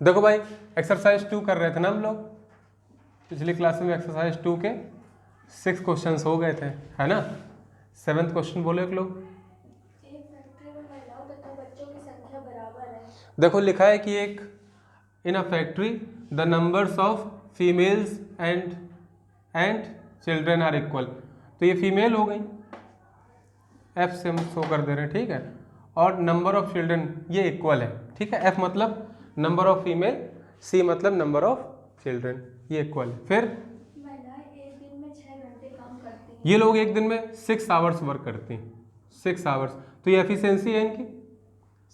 देखो भाई एक्सरसाइज 2 कर रहे थे ना हम लोग, पिछली क्लास में एक्सरसाइज 2 के 6 क्वेश्चंस हो गए थे, है ना। 7th क्वेश्चन बोलो एक लोग। एक फैक्ट्री में महिलाओं तथा बच्चों की संख्या बराबर है। देखो लिखा है कि एक in a factory the numbers of females and children are equal, तो ये फीमेल हो गई, एफ से हम शो कर दे रहे हैं, ठीक है। और नंबर ऑफ चिल्ड्रन ये इक्वल है, ठीक है। एफ मतलब नंबर ऑफ फीमेल, सी मतलब नंबर ऑफ चिल्ड्रन, ये इक्वल है। फिर महिलाएं एक दिन में 6 घंटे काम करती हैं। ये लोग एक दिन में 6 आवर्स वर्क करती हैं, 6 आवर्स, तो ये एफिशिएंसी है इनकी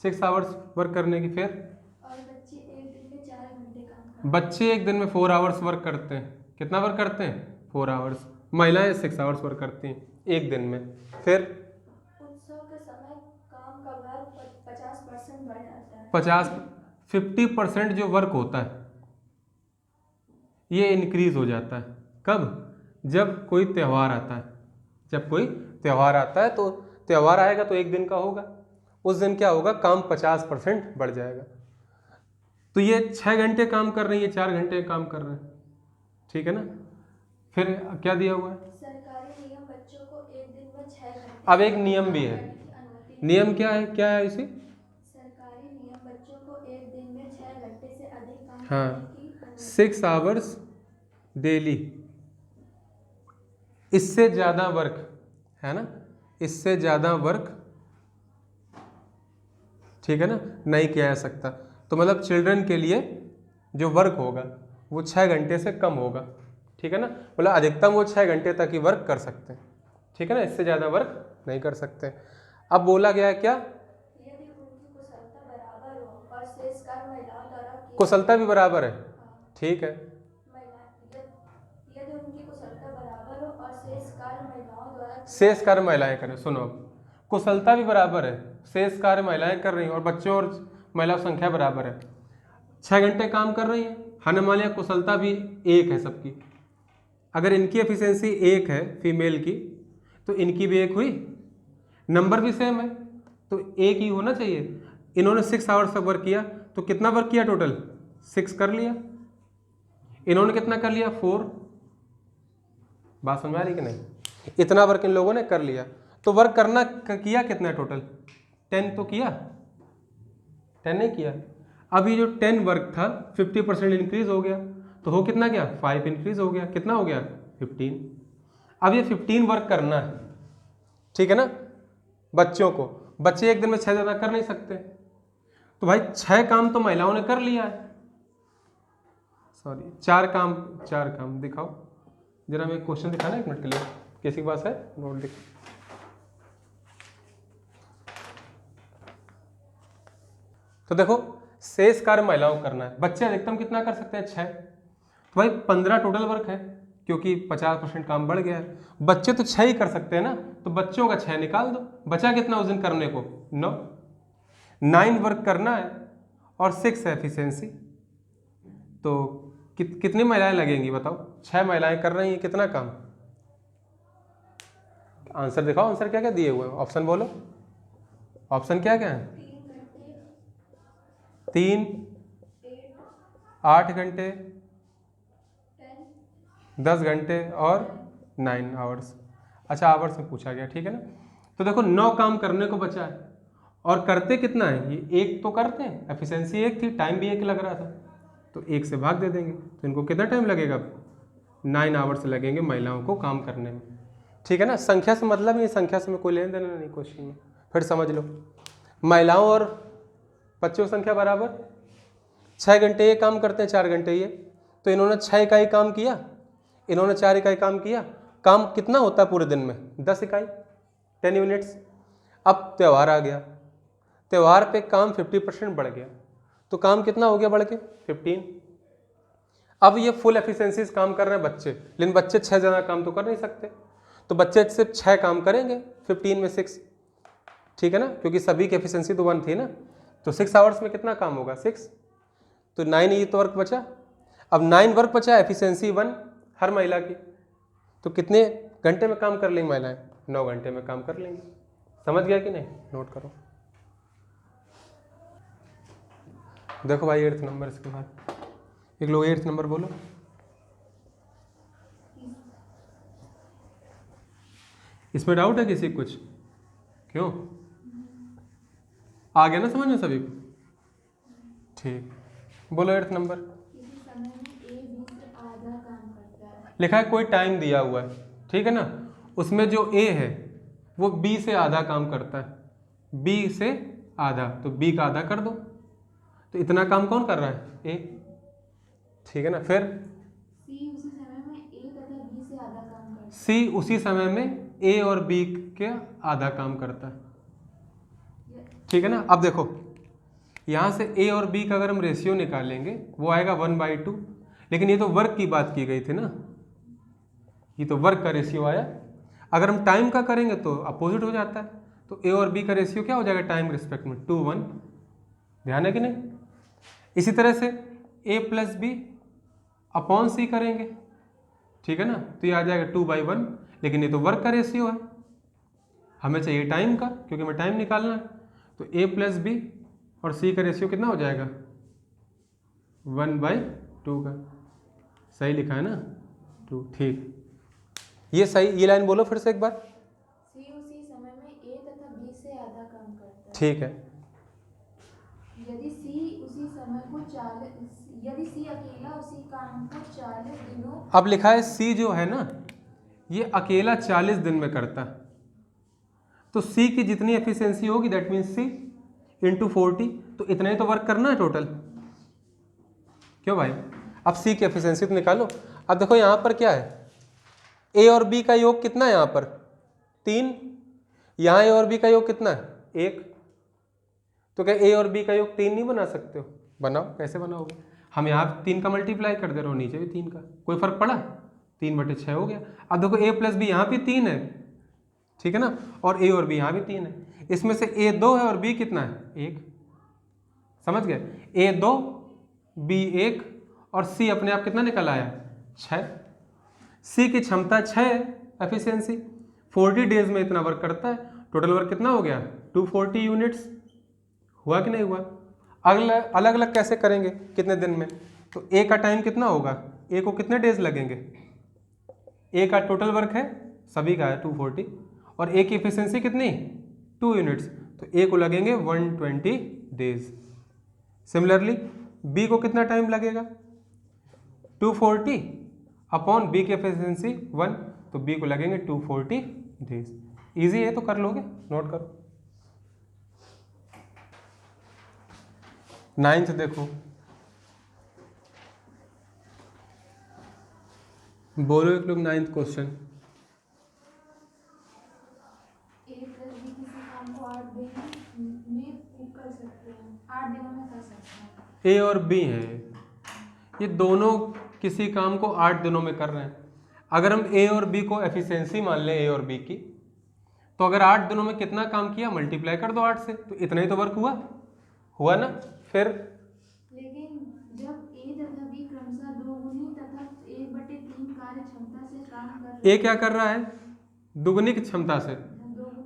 6 आवर्स वर्क करने की। फिर और बच्चे एक दिन में 4 घंटे काम करते बच्चे एक दिन में 4 आवर्स वर्क करते हैं। कितना वर्क करते हैं? 4 आवर्स। महिलाएं 6 आवर्स वर्क करती हैं एक दिन में। फिर हैं। उत्सव के समय काम का भार 50% बढ़ जाता है। 50% जो वर्क होता है ये इंक्रीज हो जाता है। कब? जब कोई त्यौहार आता है। जब कोई त्यौहार आता है तो त्यौहार आएगा तो एक दिन का होगा, उस दिन क्या होगा, काम 50% बढ़ जाएगा। तो ये 6 घंटे काम कर रही है, 4 घंटे काम कर रहे हैं, ठीक है ना। फिर क्या दिया हुआ है? सरकारी नियम बच्चों को एक दिन में 6 घंटे अब एक नियम भी है। काम करने की अनुमति नियम क्या है, क्या है इसे? सरकारी नियम बच्चों को एक दिन में 6 घंटे से अधिक काम हाँ, करने की अनुमति 6 आवर्स डेली, इससे ज़्यादा वर्क, है ना, इससे ज़्यादा वर्क, ठीक है ना, नहीं किया जा सकता। तो मतलब चिल्ड्रन के लिए जो वर्क होगा वो 6 घंटे से कम होगा, ठीक है ना। मतलब अधिकतम वो 6 घंटे तक ही वर्क कर सकते हैं, ठीक है ना, इससे ज़्यादा वर्क नहीं कर सकते। अब बोला गया है क्या? यदि उनकी कुशलता बराबर हो और शेष कार्य महिलाओं द्वारा किया कुशलता भी बराबर है, हाँ, ठीक है। यदि उनकी कुशलता बराबर हो और शेष कार्य महिलाओं द्वारा शेष कार्य महिलाएं करें, सुनो अब, कुशलता भी बराबर है, शेष कार्य महिलाएं कर रही हैं और बच्चों और महिलाओं की संख्या बराबर है, 6 घंटे काम कर रही हैं। हन मान लिया कुशलता भी एक है सबकी, अगर इनकी एफिशिएंसी 1 है फीमेल की तो इनकी भी 1 हुई, नंबर भी सेम है तो 1 ही होना चाहिए। इन्होंने 6 आवर्स तक वर्क किया तो कितना वर्क किया टोटल? 6 कर लिया। इन्होंने कितना कर लिया? 4। बात समझ आ रही कि नहीं? इतना वर्क इन लोगों ने कर लिया, तो वर्क करना किया कितना टोटल? 10 तो किया, 10 नहीं किया। अब ये जो 10 वर्क था 50% इंक्रीज हो गया, तो हो कितना गया? 5 इंक्रीज हो गया, कितना हो गया? 15। अब ये 15 वर्क करना है, ठीक है ना। बच्चों को, बच्चे एक दिन में 6 ज़्यादा कर नहीं सकते, तो भाई 6 काम तो महिलाओं ने कर लिया है, सॉरी 4 काम दिखाओ जरा, मैं क्वेश्चन दिखाना 1 मिनट के लिए, किसी के पास है नोट? दिख तो देखो शेष कार्य महिलाओं को करना है, बच्चे अधिकतम कितना कर सकते हैं? 6। तो भाई 15 टोटल वर्क है क्योंकि 50% काम बढ़ गया है, बच्चे तो 6 ही कर सकते हैं ना, तो बच्चों का 6 निकाल दो, बचा कितना उस दिन करने को? 9 वर्क करना है और 6 है एफिशिएंसी, तो कितनी महिलाएं लगेंगी बताओ? 6 महिलाएं कर रही हैं कितना काम? आंसर दिखाओ, आंसर क्या क्या दिए हुए हैं, ऑप्शन बोलो, ऑप्शन क्या क्या है? 3, 8 घंटे, 10 घंटे और 9 आवर्स। अच्छा आवर्स में पूछा गया, ठीक है ना। तो देखो 9 काम करने को बचा है और करते कितना है? ये 1 तो करते हैं, एफिशिएंसी 1 थी, टाइम भी 1 लग रहा था, तो 1 से भाग दे देंगे, तो इनको कितना टाइम लगेगा? 9 आवर्स लगेंगे महिलाओं को काम करने में, ठीक है ना। संख्या से मतलब नहीं, संख्या से में कोई लेन देना नहीं क्वेश्चन में, फिर समझ लो। महिलाओं और बच्चों की संख्या बराबर, 6 घंटे ये काम करते हैं, 4 घंटे ये, तो इन्होंने 6 इकाई काम किया, इन्होंने 4 इकाई काम किया। काम कितना होता है पूरे दिन में? 10 इकाई, 10 यूनिट्स। अब त्यौहार आ गया, त्यौहार पे काम 50% बढ़ गया, तो काम कितना हो गया बढ़ के? 15। अब ये फुल एफिशिएंसी से काम कर रहे हैं बच्चे, लेकिन बच्चे 6 ज़्यादा काम तो कर नहीं सकते, तो बच्चे सिर्फ 6 काम करेंगे 15 में 6, ठीक है ना, क्योंकि सभी की एफिशिएंसी तो 1 थी ना, तो 6 आवर्स में कितना काम होगा? 6, तो 9 ये तो वर्क बचा। अब 9 वर्क बचा, एफिशिएंसी 1 हर महिला की, तो कितने घंटे में काम कर लेंगी महिलाएं? 9 घंटे में काम कर लेंगी। समझ गया कि नहीं? नोट करो। देखो भाई 8th नंबर इसके बाद, एक लोग 8th नंबर बोलो। इसमें डाउट है किसी को कुछ? क्यों? आ गया ना समझ में सभी को? ठीक, बोलो 8th नंबर। किसी समय में ए बी से आधा काम करता है। लिखा है कोई टाइम दिया हुआ है, ठीक है ना, उसमें जो ए है वो बी से आधा काम करता है, बी से आधा, तो बी का आधा कर दो, तो इतना काम कौन कर रहा है? ए, ठीक है ना। फिर सी उसी समय में ए तथा बी से आधा काम करता है। सी उसी समय में ए और बी के आधा काम करता है, ठीक है ना। अब देखो यहाँ से ए और बी का अगर हम रेशियो निकालेंगे वो आएगा 1/2, लेकिन ये तो वर्क की बात की गई थी ना, ये तो वर्क का रेशियो आया। अगर हम टाइम का करेंगे तो अपोजिट हो जाता है, तो ए और बी का रेशियो क्या हो जाएगा टाइम रिस्पेक्ट में? 2:1, ध्यान है कि नहीं। इसी तरह से ए प्लस बी अपॉन सी करेंगे, ठीक है ना, तो ये आ जाएगा 2/1, लेकिन ये तो वर्क का रेशियो है, हमें चाहिए टाइम का, क्योंकि हमें टाइम निकालना है। तो ए प्लस बी और सी का रेशियो कितना हो जाएगा? 1/2 का, सही लिखा है ना, 2, ठीक। ये सही, ये लाइन बोलो फिर से एक बार। सी उसी समय में ए तथा बी से आधा काम करता है। ठीक है, यदि सी उसी समय को 40 यदि सी अकेला उसी काम को 40 दिनों। अब लिखा है सी जो है ना ये अकेला 40 दिन में करता है, तो सी की जितनी एफिशिएंसी होगी दैट मीन्स सी इंटू 40, तो इतना ही तो वर्क करना है टोटल, क्यों भाई। अब सी की एफिशिएंसी तो निकालो। अब देखो यहाँ पर क्या है, ए और बी का योग कितना है यहाँ पर? 3, यहाँ ए और बी का योग कितना है? 1, तो क्या ए और बी का योग 3 नहीं बना सकते हो? बनाओ, कैसे बनाओगे? हम यहाँ 3 का मल्टीप्लाई कर दे रहे हो, नीचे भी 3 का, कोई फर्क पड़ा? 3/6 हो गया। अब देखो ए प्लस बी यहाँ भी 3 है, ठीक है ना, और ए और बी यहाँ भी 3 है, इसमें से ए 2 है और बी कितना है? 1, समझ गए। ए 2 बी 1 और सी अपने आप कितना निकल आया? 6। सी की क्षमता 6 है एफिशिएंसी, 40 डेज में इतना वर्क करता है, टोटल वर्क कितना हो गया? 240 यूनिट्स, हुआ कि नहीं हुआ? अलग अलग कैसे करेंगे, कितने दिन में? तो ए का टाइम कितना होगा? ए को कितने डेज लगेंगे? ए का टोटल वर्क है सभी का है 240, और ए की एफिशिएंसी कितनी? 2 यूनिट्स, तो ए को लगेंगे 120 डेज। सिमिलरली बी को कितना टाइम लगेगा? 240 अपॉन बी की एफिशिएंसी 1, तो बी को लगेंगे 240 डेज। इजी है तो कर लोगे, नोट करो। 9th देखो, बोलो एक लोग 9th क्वेश्चन। ए प्लस बी किसी काम को 8 दिन में कर सकते हैं, 8 दिनों में कर सकते हैं। ए और बी हैं, ये दोनों किसी काम को 8 दिनों में कर रहे हैं। अगर हम ए और बी को एफिशिएंसी मान लें ए और बी की, तो अगर 8 दिनों में कितना काम किया मल्टीप्लाई कर दो 8 से, तो इतना ही तो वर्क हुआ ना। फिर लेकिन जब ए तथा बी क्रमशः दोगुनी तथा 1/3 कार्य क्षमता से काम कर ए क्या कर रहा है? दुगनी की क्षमता से,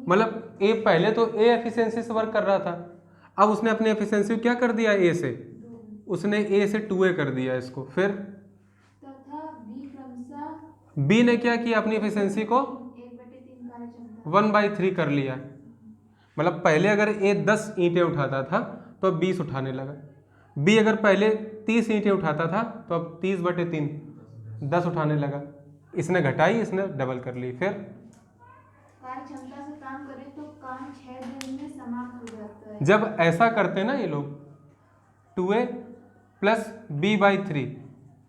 मतलब ए पहले तो ए एफिशिएंसी से वर्क कर रहा था, अब उसने अपनी एफिशिएंसी क्या कर दिया? ए से, उसने ए से 2a कर दिया इसको। फिर तथा बी क्रमशः बी ने क्या किया? अपनी एफिशिएंसी को 1/3 कार्य क्षमता 1/3 कर लिया, मतलब पहले अगर ए 10 ईंटें उठाता था तो अब 20 उठाने लगा। बी अगर पहले 30 ईंटें उठाता था तो अब 30/3 10 उठाने लगा। इसने घटाई, इसने डबल कर ली। फिर कार्य क्षमता से काम करें तो काम 6 दिन में समाप्त हो जाता है। जब ऐसा करते ना ये लोग 2a प्लस b/3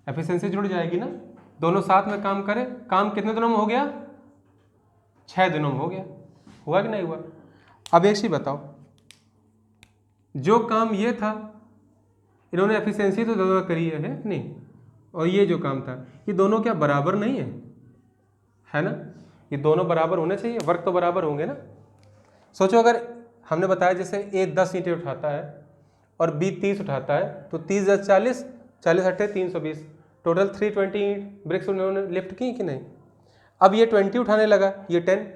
एफिशिएंसी जुड़ जाएगी ना, दोनों साथ में काम करें, काम कितने दिनों में हो गया? 6 दिनों में हो गया। हुआ कि नहीं हुआ? अब एक चीज बताओ, जो काम ये था इन्होंने एफिशिएंसी तो ज़्यादा करी है नहीं, और ये जो काम था ये दोनों क्या बराबर नहीं है ना? ये दोनों बराबर होने चाहिए, वर्क तो बराबर होंगे ना। सोचो अगर हमने बताया जैसे ए 10 ईंटें उठाता है और बी 30 उठाता है, तो 30 + 40, 40 × 8 320, टोटल 320 ईंट ब्रिक्स उन्होंने लिफ्ट की कि नहीं? अब ये 20 उठाने लगा, ये 10,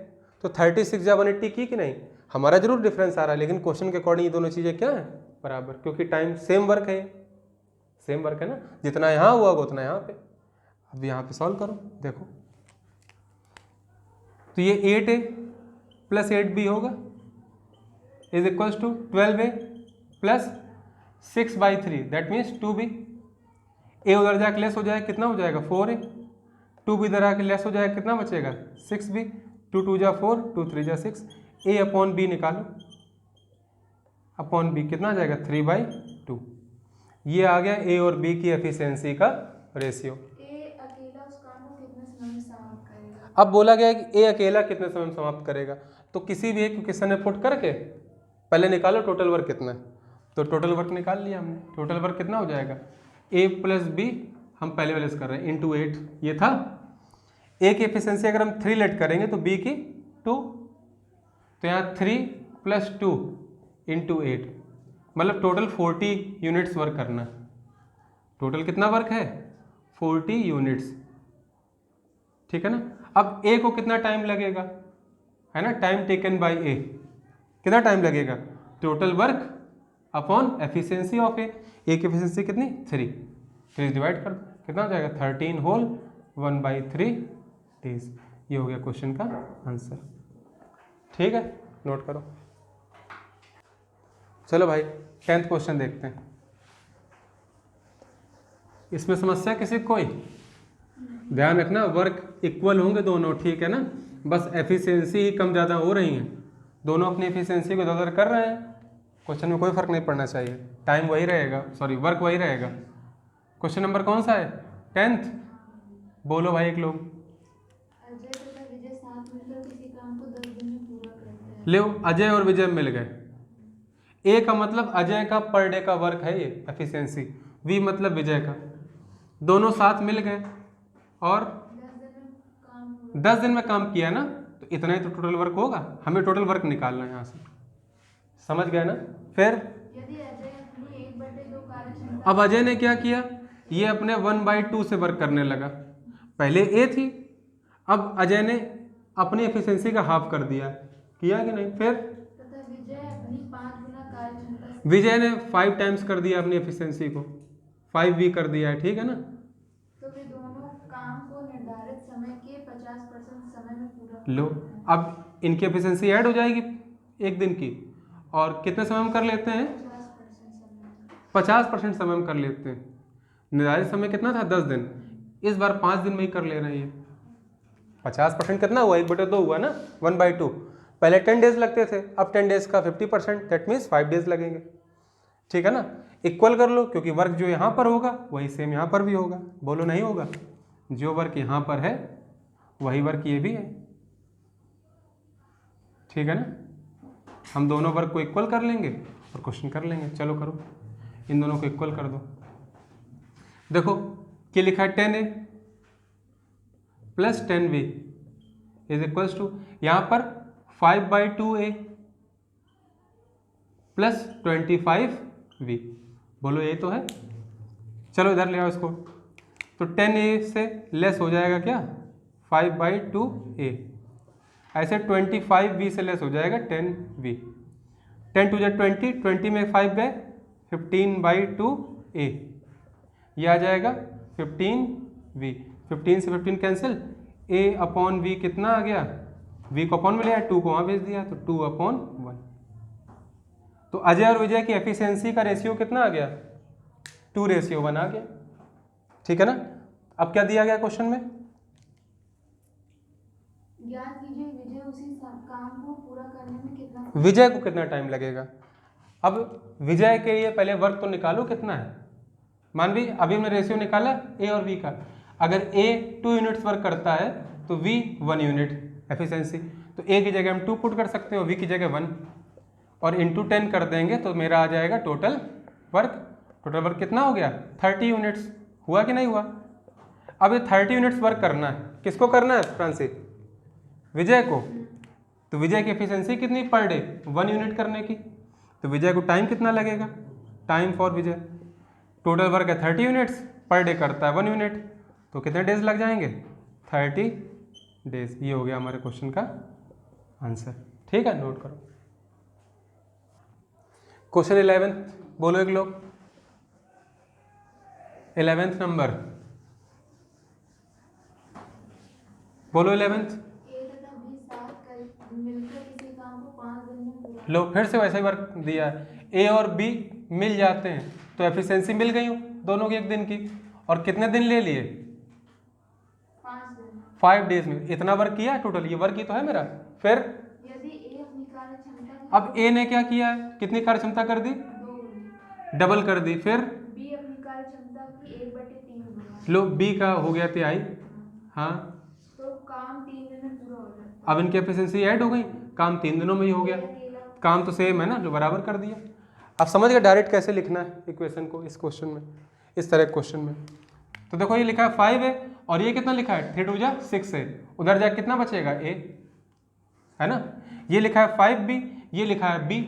तो 36 या 180 की कि नहीं? हमारा जरूर डिफरेंस आ रहा है, लेकिन क्वेश्चन के अकॉर्डिंग ये दोनों चीज़ें क्या हैं? बराबर, क्योंकि टाइम सेम वर्क है, सेम वर्क है ना, जितना यहाँ हुआ होगा उतना यहाँ पे। अब यहाँ पे सॉल्व करो, देखो तो ये 8a प्लस 8b होगा is equals to 12a plus 6/3 that means 2b। a उधर जाके लेस हो जाएगा, कितना हो जाएगा 4a, 2b इधर आके लेस हो जाएगा, कितना बचेगा 6b, 2 2 जा 4, 2 3 जा 6, a अपॉन b निकालो, अपॉन b कितना आ जाएगा 3/2। ये आ गया a और b की एफिशिएंसी का रेशियो। ए अकेला उस काम को कितने समय में समाप्त करेगा? अब बोला गया है कि a अकेला कितने समय में समाप्त करेगा, तो किसी भी एक क्वेश्चन में पुट करके पहले निकालो टोटल वर्क कितना है, तो टोटल वर्क निकाल लिया हमने। टोटल वर्क कितना हो जाएगा a प्लस b, हम पहले वाले से कर रहे हैं, इंटू 8 ये था। a की एफिशिएंसी अगर हम 3 लेट करेंगे तो b की 2, तो यहाँ 3 प्लस 2 इंटू 8, मतलब टोटल 40 यूनिट्स वर्क करना है। टोटल कितना वर्क है 40 यूनिट्स, ठीक है ना। अब a को कितना टाइम लगेगा, है ना, टाइम टेकन बाय a, कितना टाइम लगेगा, total work upon efficiency of a की एफिशिएंसी कितनी 3, तो इस डिवाइड कर दो, कितना हो जाएगा 13 होल 1/3 डेज। ये हो गया क्वेश्चन का आंसर, ठीक है, नोट करो। चलो भाई 10th क्वेश्चन देखते हैं। इसमें समस्या किसी कोई, ध्यान रखना वर्क इक्वल होंगे दोनों, ठीक है ना, बस एफिशिएंसी ही कम ज़्यादा हो रही हैं, दोनों अपनी एफिशिएंसी को इधर कर रहे हैं, क्वेश्चन में कोई फर्क नहीं पड़ना चाहिए, टाइम वही रहेगा, सॉरी वर्क वही रहेगा। क्वेश्चन नंबर कौन सा है 10th, बोलो भाई एक लोग। अजय तथा विजय साथ मिलकर किसी काम को 10 दिन में पूरा करते हैं। लो अजय और विजय मिल गए, ए का मतलब अजय का पर डे का वर्क है ये एफिशिएंसी, वी मतलब विजय का, दोनों साथ मिल गए और 10 दिन में काम किया ना, तो इतना ही तो टोटल वर्क होगा, हमें टोटल वर्क निकालना है यहाँ से, समझ गए ना। फिर यदि अजय अपनी 1/2 कार्यक्षमता, अब अजय ने क्या किया, ये अपने 1/2 से वर्क करने लगा, पहले ए थी, अब अजय ने अपनी एफिशिएंसी का हाफ कर दिया, किया कि नहीं। फिर तथा विजय अपनी 5 गुना कार्यक्षमता से, विजय ने 5 टाइम्स कर दिया अपनी एफिशिएंसी को, 5v कर दिया है, ठीक है ना। तो वे दोनों काम को निर्धारित समय के 50% समय में पूरा लो करते हैं। अब इनकी एफिशिएंसी ऐड हो जाएगी एक दिन की, और कितने समय में कर लेते हैं 50% समय। 50% समय में कर लेते हैं। निर्धारित समय कितना था 10 दिन, इस बार 5 दिन में ही कर ले रहे हैं। 50% कितना हुआ 1/2 हुआ ना, 1/2, पहले 10 डेज लगते थे, अब 10 डेज का 50% दैट मीन्स 5 डेज लगेंगे, ठीक है ना। इक्वल कर लो, क्योंकि वर्क जो यहाँ पर होगा वही सेम यहाँ पर भी होगा, बोलो नहीं होगा, जो वर्क यहाँ पर है वही वर्क ये भी है, ठीक है ना। हम दोनों वर्क को इक्वल कर लेंगे और क्वेश्चन कर लेंगे। चलो करो, इन दोनों को इक्वल कर दो। देखो क्या लिखा है 10a plus 10b is equals to, यहाँ पर 5/2a प्लस 25v, बोलो ये तो है, चलो इधर ले आओ इसको, तो 10a से लेस हो जाएगा क्या 5/2a, ऐसे 25v से लेस हो जाएगा 10v, 10 2 20, 20 में 5 गए 15/2a, ये आ जाएगा 15v, 15 से 15 कैंसिल, a अपॉन v कितना आ गया, v को अपॉन में लिया 2 को वहाँ भेज दिया तो 2/1। तो अजय और विजय की एफिशिएंसी का रेशियो कितना आ गया 2:1 आ गया, ठीक है ना। अब क्या दिया गया क्वेश्चन में, ज्ञात कीजिए विजय उसी काम को पूरा करने में कितना, विजय को कितना टाइम लगेगा। अब विजय के लिए पहले वर्क तो निकालो कितना है, मान भी अभी हमने रेशियो निकाला ए और वी का, अगर ए 2 यूनिट्स वर्क करता है तो वी 1 यूनिट एफिशिएंसी, तो ए की जगह हम 2 पुट कर सकते हो, वी की जगह 1, और इंटू 10 कर देंगे तो मेरा आ जाएगा टोटल वर्क। टोटल वर्क कितना हो गया 30 यूनिट्स, हुआ कि नहीं हुआ। अब ये 30 यूनिट्स वर्क करना है, किसको करना है फ्रांसिस, विजय को, तो विजय की एफिशिएंसी कितनी पर डे 1 यूनिट करने की, तो विजय को टाइम कितना लगेगा, time for Vijay, total work है 30 यूनिट्स, पर डे करता है 1 यूनिट, तो कितने डेज लग जाएंगे 30 डेज। ये हो गया हमारे क्वेश्चन का आंसर, ठीक है, नोट करो। क्वेश्चन 11 बोलो एक लोग। 11th नंबर बोलो 11th। ए तथा बी साथ मिलकर किसी काम को 5 दिन में पूरा लो फिर से वैसा ही वर्क दिया है, ए और बी मिल जाते हैं तो एफिशिएंसी मिल गई हो दोनों की 1 दिन की। और कितने दिन ले लिए? 5 दिन। 5 डेज में इतना वर्क किया टोटल, ये वर्क ही तो है मेरा। फिर यदि ए अपनी कार्य क्षमता अब ए ने क्या किया है, कितनी कार्य क्षमता कर दी? 2 गुनी, डबल कर दी। फिर बी अपनी कार्य क्षमता की 1/3 गुना, लो बी का हो गया तिहाई। हाँ तो काम 3 दिन में पूरा हो जाता अब इनकी एफिशिएंसी ऐड हो गई, काम 3 दिनों में ही हो गया। है। अकेला काम तो सेम है ना, जो बराबर कर दिया। अब समझ गए डायरेक्ट कैसे लिखना है इक्वेशन को इस क्वेश्चन में, इस तरह क्वेश्चन में। तो देखो ये लिखा है 5 है और ये कितना लिखा है 3 2 जा 6 है, उधर जाके कितना बचेगा ए, है ना। ये लिखा है 5b, ये लिखा है b,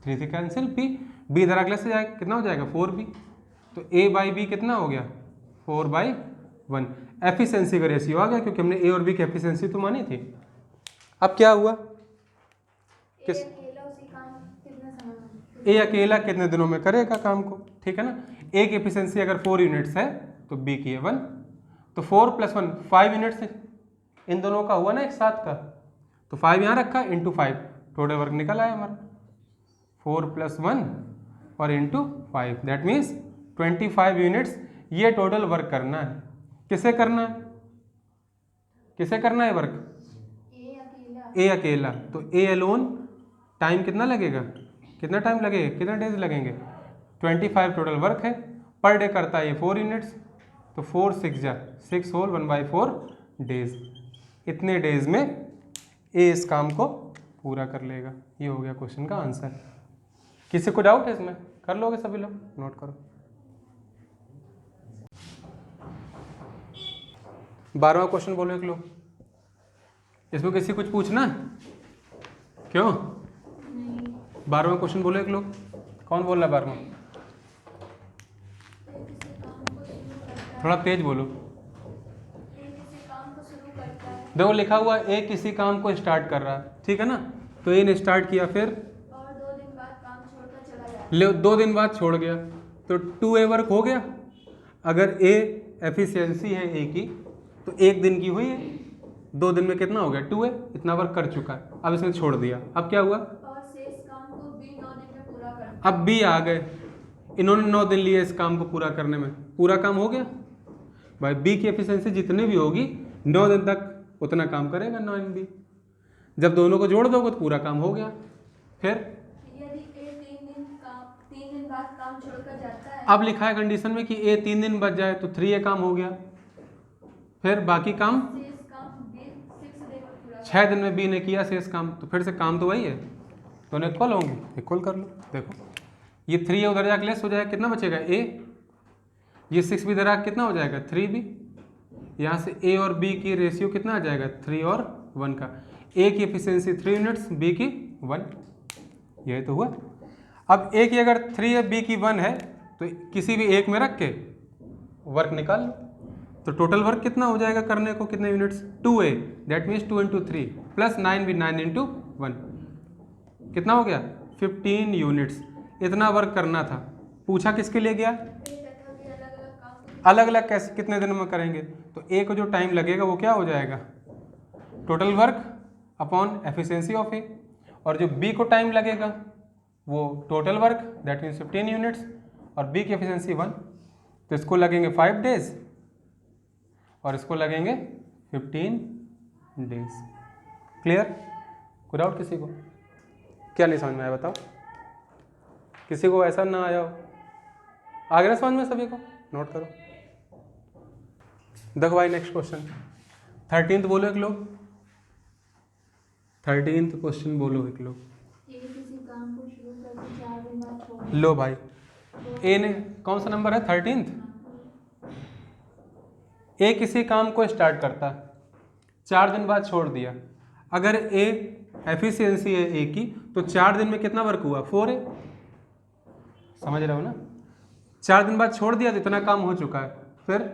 3 से कैंसिल, b इधर अगले से जाएगा कितना हो जाएगा 4b। तो a बाई बी कितना हो गया 4/1। एफिशिएंसी का रेशियो आ गया क्योंकि हमने ए और बी की एफिशिएंसी तो मानी थी। अब क्या हुआ, किस अकेला उसी काम कितने समय में ए अकेला कितने दिनों में करेगा काम को, ठीक है ना। ए की एफिशिएंसी अगर 4 यूनिट्स है तो बी की है 1, तो 4 + 1 5 यूनिट्स इन दोनों का हुआ ना एक साथ का, तो 5 यहाँ रखा इंटू 5, टोटल वर्क निकल आया हमारा 4 + 1 और इंटू 5, दैट मीन्स 25 यूनिट्स ये टोटल वर्क करना है। किसे करना है, किसे करना है वर्क? ए अकेला। तो ए अलोन टाइम कितना लगेगा, कितना टाइम लगेगा, कितने डेज लगेंगे 25 टोटल वर्क है। पर डे करता है ये 4 यूनिट्स, तो 4 6 जा 6 होल 1/4 डेज। इतने डेज में ए इस काम को पूरा कर लेगा। ये हो गया क्वेश्चन का आंसर। किसी को डाउट है इसमें? कर लोगे सभी लोग, नोट करो। 12वां क्वेश्चन बोलो एक लोग। इसमें किसी कुछ पूछना है? क्यों? 12वां क्वेश्चन बोलो एक लोग। कौन बोल रहा है 12वां? थोड़ा तेज बोलो। देखो लिखा हुआ ए किसी काम को स्टार्ट कर रहा है, ठीक है ना। तो ए ने स्टार्ट किया, फिर और 2 दिन बाद काम छोड़कर चला जाए, ले 2 दिन बाद छोड़ गया, तो 2a वर्क हो गया। अगर ए एफिशिएंसी है ए की तो 1 दिन की हुई है, 2 दिन में कितना हो गया 2a, इतना वर्क कर चुका है। अब इसने छोड़ दिया, अब क्या हुआ, और शेष काम को बी 9 दिन में पूरा कर, अब बी आ गए, इन्होंने 9 दिन लिए इस काम को पूरा करने में, पूरा काम हो गया भाई। बी की एफिशिएंसी जितनी भी होगी 9 दिन तक उतना काम करेगा 9 बी। जब दोनों को जोड़ दोगे तो पूरा काम हो गया। फिर यदि ए 3 दिन बाद काम छोड़कर जाता है, अब लिखा है कंडीशन में कि ए 3 दिन बच जाए तो 3a काम हो गया। फिर बाकी काम शेष काम बी 6 दिन में पूरा 6 दिन में बी ने किया शेष काम, तो फिर से काम तो वही है, दोनों इक्वल होंगे, इक्वल कर लो। देखो ये 3a उधर जाकर लेस हो जाएगा, कितना बचेगा a, ये 6 भी इधर आकर कितना हो जाएगा 3b। यहाँ से a और b की रेशियो कितना आ जाएगा 3 और 1 का। a की एफिशिएंसी 3 यूनिट्स, b की 1, यही तो हुआ। अब a की अगर 3 है b की 1 है तो किसी भी एक में रख के वर्क निकाल लो, तो टोटल वर्क कितना हो जाएगा करने को, कितने units 2a, that means 2 × 3 plus 9 भी 9 × 1, कितना हो गया 15 यूनिट्स। इतना वर्क करना था। पूछा किसके लिए गया, अलग अलग कैसे कितने दिनों में करेंगे, तो ए को जो टाइम लगेगा वो क्या हो जाएगा total work upon efficiency of A, और जो बी को टाइम लगेगा वो total work that means 15 units, और बी की एफिशिएंसी 1, तो इसको लगेंगे 5 डेज और इसको लगेंगे 15 डेज। क्लियर? कोई डाउट किसी को? क्या नहीं समझ में आया बताओ, किसी को ऐसा ना आया हो? आ गया ना समझ में सभी को? नोट करो। देखो भाई नेक्स्ट क्वेश्चन 13th बोलो एक लोग, 13th क्वेश्चन बोलो एक लोग। ए किसी काम को शुरू करके 4 दिन बाद छोड़, लो भाई ए ने कौन सा नंबर है 13th, ए किसी काम को स्टार्ट करता है, 4 दिन बाद छोड़ दिया। अगर ए एफिशिएंसी है ए की तो 4 दिन में कितना वर्क हुआ 4 है, समझ रहे हो ना। 4 दिन बाद छोड़ दिया तो इतना काम हो चुका है। फिर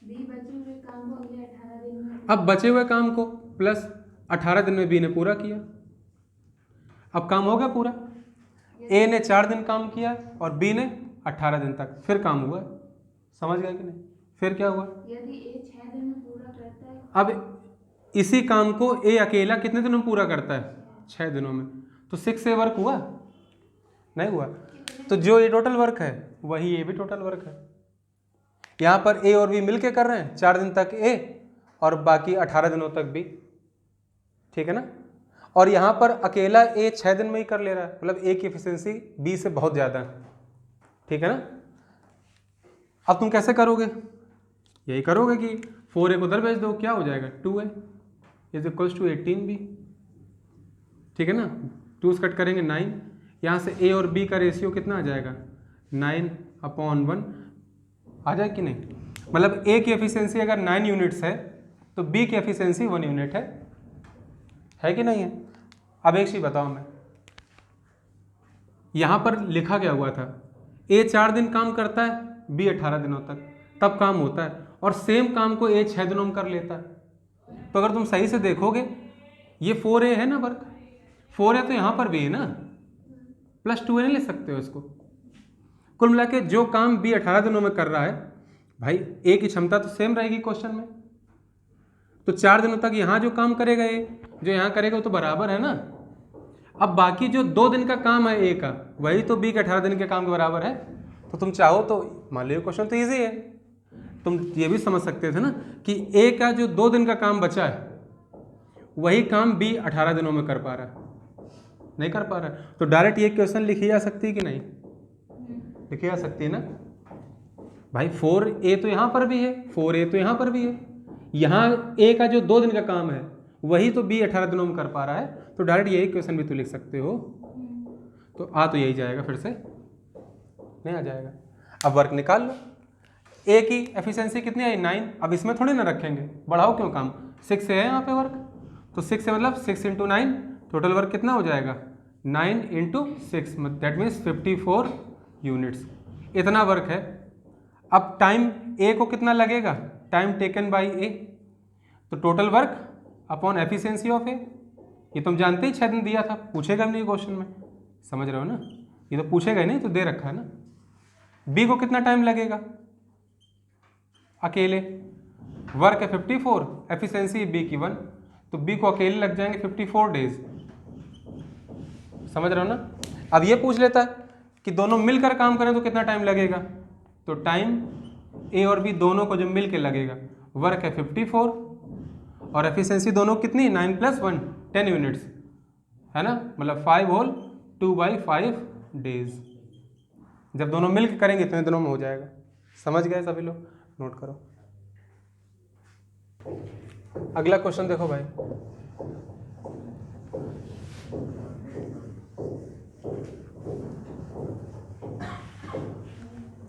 बी बचे हुए काम को अगले 18 दिन में, अब बचे हुए काम को प्लस 18 दिन में बी ने पूरा किया, अब काम हो गया पूरा। ए ने 4 दिन काम किया और बी ने 18 दिन तक, फिर काम हुआ। समझ गए कि नहीं? फिर क्या हुआ? यदि ए 6 दिन में पूरा करता है, अब इसी काम को ए अकेला कितने दिनों में पूरा करता है? 6 दिनों में। तो 6 से वर्क हुआ? नहीं हुआ। तो जो ये टोटल वर्क है वही ये भी टोटल वर्क है। यहाँ पर ए और बी मिलके कर रहे हैं 4 दिन तक ए और बाकी 18 दिनों तक बी, ठीक है ना। और यहाँ पर अकेला ए 6 दिन में ही कर ले रहा है, मतलब ए की एफिशिएंसी बी से बहुत ज़्यादा है, ठीक है ना। अब तुम कैसे करोगे? यही करोगे कि 4a को उधर भेज दो, क्या हो जाएगा 2a is equals to 18b, ठीक है ना। 2 से कट करेंगे 9, यहाँ से a और b का रेशियो कितना आ जाएगा 9/1 आ जाए कि नहीं। मतलब a की एफिशिएंसी अगर 9 यूनिट्स है तो b की एफिशिएंसी 1 यूनिट है कि नहीं है। अब एक चीज़ बताओ, मैं यहाँ पर लिखा क्या हुआ था, a 4 दिन काम करता है, b 18 दिनों तक, तब काम होता है, और सेम काम को a 6 दिनों में कर लेता है। तो अगर तुम सही से देखोगे ये 4a है ना वर्क, 4a तो यहाँ पर भी है ना, प्लस 2a नहीं ले सकते हो इसको। कुल मिला के जो काम b 18 दिनों में कर रहा है भाई, a की क्षमता तो सेम रहेगी क्वेश्चन में। तो 4 दिनों तक यहाँ जो काम करेगा ए, जो यहाँ करेगा वो तो बराबर है ना। अब बाकी जो 2 दिन का काम है ए का, वही तो बी के 18 दिन के काम के बराबर है। तो तुम चाहो तो मान लो क्वेश्चन तो ईजी है, तुम ये भी समझ सकते थे ना कि ए का जो 2 दिन का काम बचा है वही काम बी 18 दिनों में कर पा रहा है, नहीं कर पा रहा है। तो डायरेक्ट ये क्वेश्चन लिखी जा सकती है कि नहीं? लिखी जा सकती है ना भाई। 4a तो यहाँ पर भी है, 4a तो यहाँ पर भी है, यहाँ ए का जो 2 दिन का काम है वही तो बी 18 दिनों में कर पा रहा है। तो डायरेक्ट यही क्वेश्चन भी तो लिख सकते हो। तो आ तो यही जाएगा, फिर से नहीं आ जाएगा। अब वर्क निकाल लो, ए की एफिशिएंसी कितनी आई 9। अब इसमें थोड़ी ना रखेंगे, बढ़ाओ क्यों काम, 6 से है यहाँ पे वर्क, तो 6 से मतलब 6 × 9, टोटल वर्क कितना हो जाएगा 9 × 6, दैट मीन्स 54 यूनिट्स, इतना वर्क है। अब टाइम ए को कितना लगेगा, टाइम टेकन बाई ए, तो total work upon efficiency of A, ये तुम जानते ही 6 दिन दिया था, पूछेगा नहीं क्वेश्चन में, समझ रहे हो ना, ये तो पूछेगा ही नहीं, तो दे रखा है ना। बी को कितना टाइम लगेगा अकेले, वर्क है 54, एफिशिएंसी बी की 1, तो बी को अकेले लग जाएंगे 54 डेज, समझ रहे हो ना। अब ये पूछ लेता है कि दोनों मिलकर काम करें तो कितना टाइम लगेगा, तो टाइम ए और बी दोनों को जब मिल के लगेगा, वर्क है 54 और एफिशिएंसी दोनों कितनी 9 + 1 10 यूनिट्स है ना, मतलब 5 होल 2/5 डेज। जब दोनों मिल के करेंगे इतने दिनों में हो जाएगा। समझ गए सभी लोग? नोट करो। अगला क्वेश्चन देखो भाई,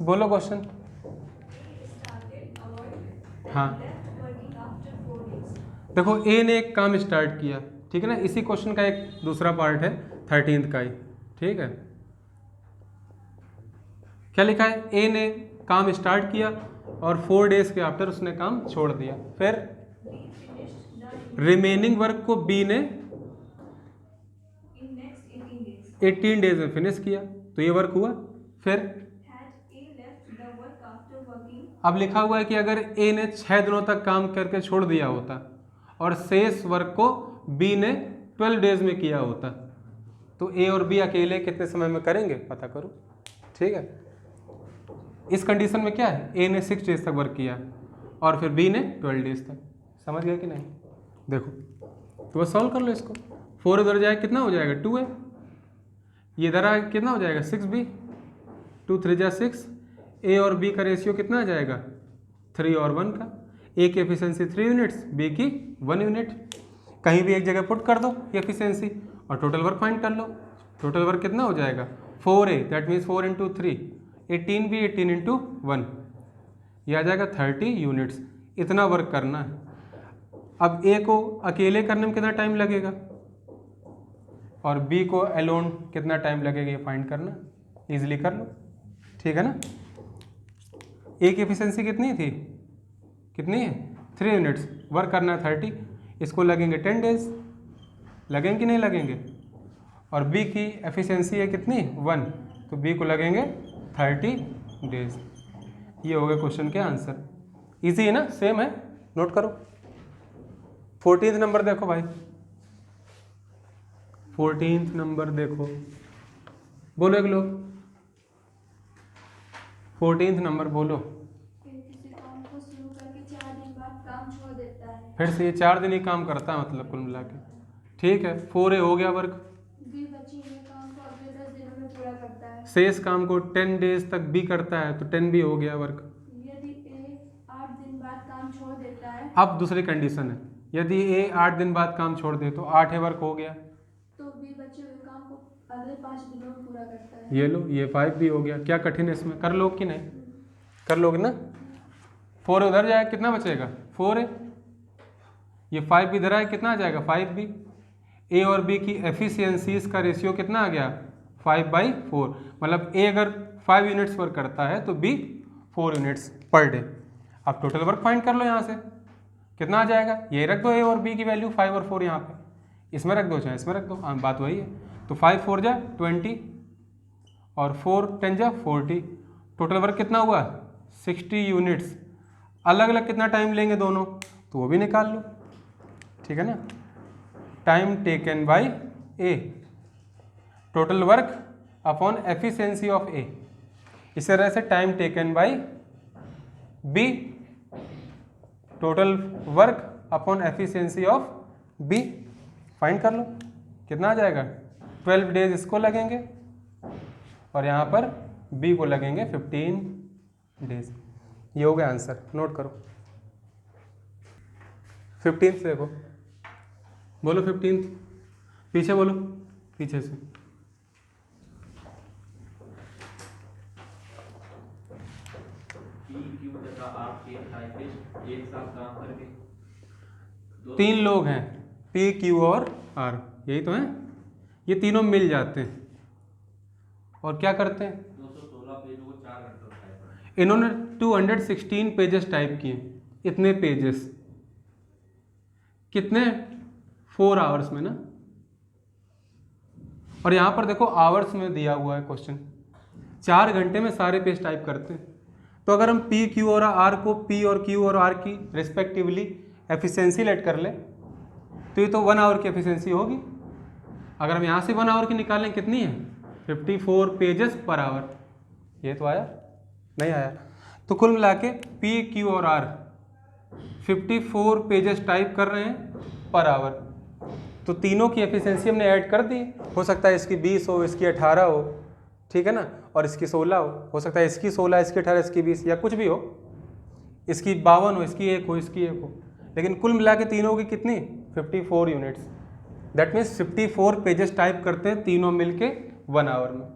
बोलो क्वेश्चन। हाँ देखो, ए ने एक काम स्टार्ट किया, ठीक है ना, इसी क्वेश्चन का एक दूसरा पार्ट है 13th का ही, ठीक है। क्या लिखा है, ए ने काम स्टार्ट किया और 4 डेज के आफ्टर उसने काम छोड़ दिया, फिर रिमेनिंग वर्क को बी ने 18 डेज में फिनिश किया, तो ये वर्क हुआ। फिर अब लिखा हुआ है कि अगर ए ने 6 दिनों तक काम करके छोड़ दिया होता और शेष वर्क को बी ने 12 डेज में किया होता, तो ए और बी अकेले कितने समय में करेंगे पता करो, ठीक है। इस कंडीशन में क्या है, ए ने 6 डेज तक वर्क किया और फिर बी ने 12 डेज तक। समझ गए कि नहीं? देखो तो बस सॉल्व कर लो इसको। 4 इधर जाए कितना हो जाएगा 2a, ये इधर आए कितना हो जाएगा 6b, 2 3 जा 6, ए और बी का रेशियो कितना आ जाएगा 3 और 1 का, ए की एफिशिएंसी 3 यूनिट्स, बी की 1 यूनिट, कहीं भी एक जगह पुट कर दो एफिशिएंसी और टोटल वर्क फाइंड कर लो। टोटल वर्क कितना हो जाएगा 4a, दैट मीन्स 4 × 3, 18b, 18 × 1, यह आ जाएगा 30 यूनिट्स, इतना वर्क करना है। अब ए को अकेले करने में कितना टाइम लगेगा और बी को अलोन कितना टाइम लगेगा, ये फाइंड करना, इजीली कर लो, ठीक है ना। ए की एफिशिएंसी कितनी थी, कितनी है 3 यूनिट्स, वर्क करना है 30, इसको लगेंगे 10 डेज, लगेंगे कि नहीं लगेंगे, और बी की एफिशिएंसी है कितनी 1, तो बी को लगेंगे 30 डेज। ये हो गए क्वेश्चन के आंसर। इजी है ना, सेम है, नोट करो। 14th नंबर देखो भाई, 14th नंबर देखो, बोलो एक लोग 14th नंबर बोलो। किसी काम को शुरू करके 4 दिन बाद काम छोड़ देता है। फिर से ये 4 दिन ही काम करता है मतलब कुल मिला के, ठीक है। 4A हो गया वर्क। बी बचे हुए काम को अगले 10 दिनों में पूरा करता है। शेष काम को 10 डेज तक बी करता है, तो 10 भी हो गया वर्क। यदि ए 8 दिन बाद काम छोड़ देता है, अब दूसरी कंडीशन है, यदि ए 8 दिन बाद काम छोड़ दे तो 8 वर्क हो गया, तो बी बचे हुए काम को अगले 5 दिनों में पूरा करता है। ये लो, ये 5 भी हो गया। क्या कठिन है इसमें, कर लो कि नहीं, कर लोगे ना। 4 उधर जाएगा, कितना बचेगा 4A, ये 5 भी इधर आए, कितना आ जाएगा 5 भी। ए और बी की एफिशिएंसीज का रेशियो कितना आ गया 5/4, मतलब ए अगर 5 यूनिट्स वर्क करता है तो बी 4 यूनिट्स पर डे। अब टोटल वर्क फाइंड कर लो, यहाँ से कितना आ जाएगा, ये रख दो ए और बी की वैल्यू 5 और 4 यहाँ पे, इसमें रख दो चाहे इसमें रख दो, बात वही है। तो 5 4 जा 20 और 4 10 जा 40, टोटल वर्क कितना हुआ 60 यूनिट्स। अलग अलग कितना टाइम लेंगे दोनों, तो वो भी निकाल लो, ठीक है ना। Time taken by A, total work upon efficiency of A. इस तरह से time taken by B, total work upon efficiency of B find कर लो, कितना आ जाएगा 12 डेज इसको लगेंगे और यहाँ पर बी को लगेंगे 15 डेज। ये हो गया आंसर, नोट करो। 15 से देखो, बोलो 15, पीछे बोलो, पीछे से। तीन लोग हैं, पी क्यू और आर, यही तो हैं, ये तीनों मिल जाते हैं और क्या करते हैं, 216 पेजों को 4 घंटों में टाइप करते इन्होंने 216 पेजेस टाइप किए। इतने पेजेस कितने 4 आवर्स में ना, और यहाँ पर देखो आवर्स में दिया हुआ है क्वेश्चन, 4 घंटे में सारे पेज टाइप करते हैं। तो अगर हम पी क्यू और आर को पी और क्यू और आर की रिस्पेक्टिवली एफिशिएंसी लेट कर लें तो ये तो 1 आवर की एफिशिएंसी होगी। अगर हम यहाँ से 1 आवर की निकालें कितनी है 54 पेजेस पर आवर, ये तो आया नहीं आया। तो कुल मिला के पी क्यू और आर 54 पेजेस टाइप कर रहे हैं पर आवर, तो तीनों की एफिशिएंसी हमने ऐड कर दी। हो सकता है इसकी 20 हो, इसकी 18 हो, ठीक है ना, और इसकी 16 हो सकता है इसकी 16, इसकी 18, इसकी 20 या कुछ भी हो, इसकी 52 हो, इसकी 1 हो, इसकी 1 हो, लेकिन कुल मिला के तीनों की कितनी 54 units. That means 54 pages type करते हैं तीनों मिलके 1 आवर में।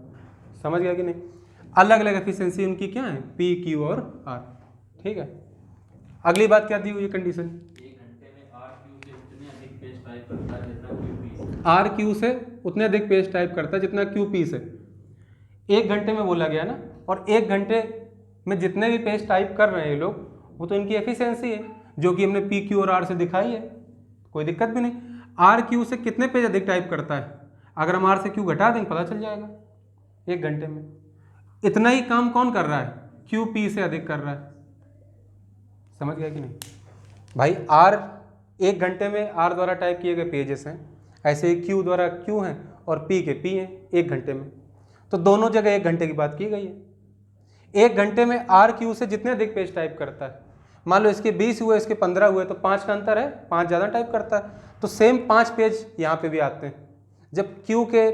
समझ गया कि नहीं। अलग अलग एफिशिएंसी उनकी क्या है पी क्यू और आर, ठीक है। अगली बात क्या दी हुई है कंडीशन, 1 घंटे में आर क्यू से उतने अधिक पेज टाइप करता है जितना क्यू पी से। आर क्यू से उतने अधिक पेज टाइप करता है जितना क्यू पी से। 1 घंटे में बोला गया ना, और 1 घंटे में जितने भी पेज टाइप कर रहे हैं ये लोग, वो तो इनकी एफिशिएंसी है जो कि हमने पी क्यू और आर से दिखाई है, कोई दिक्कत भी नहीं। आर क्यू से कितने पेज अधिक टाइप करता है, अगर हम आर से क्यू घटा देंगे पता चल जाएगा 1 घंटे में। इतना ही काम कौन कर रहा है, क्यू पी से अधिक कर रहा है। समझ गया कि नहीं भाई। आर 1 घंटे में आर द्वारा टाइप किए गए पेजेस हैं, ऐसे ही क्यू द्वारा क्यू हैं और पी के पी हैं 1 घंटे में, तो दोनों जगह 1 घंटे की बात की गई है। 1 घंटे में आर क्यू से जितने अधिक पेज टाइप करता है, मान लो इसके 20 हुए इसके 15 हुए, तो 5 का अंतर है, 5 ज़्यादा टाइप करता है, तो सेम 5 पेज यहाँ पे भी आते हैं। जब क्यू के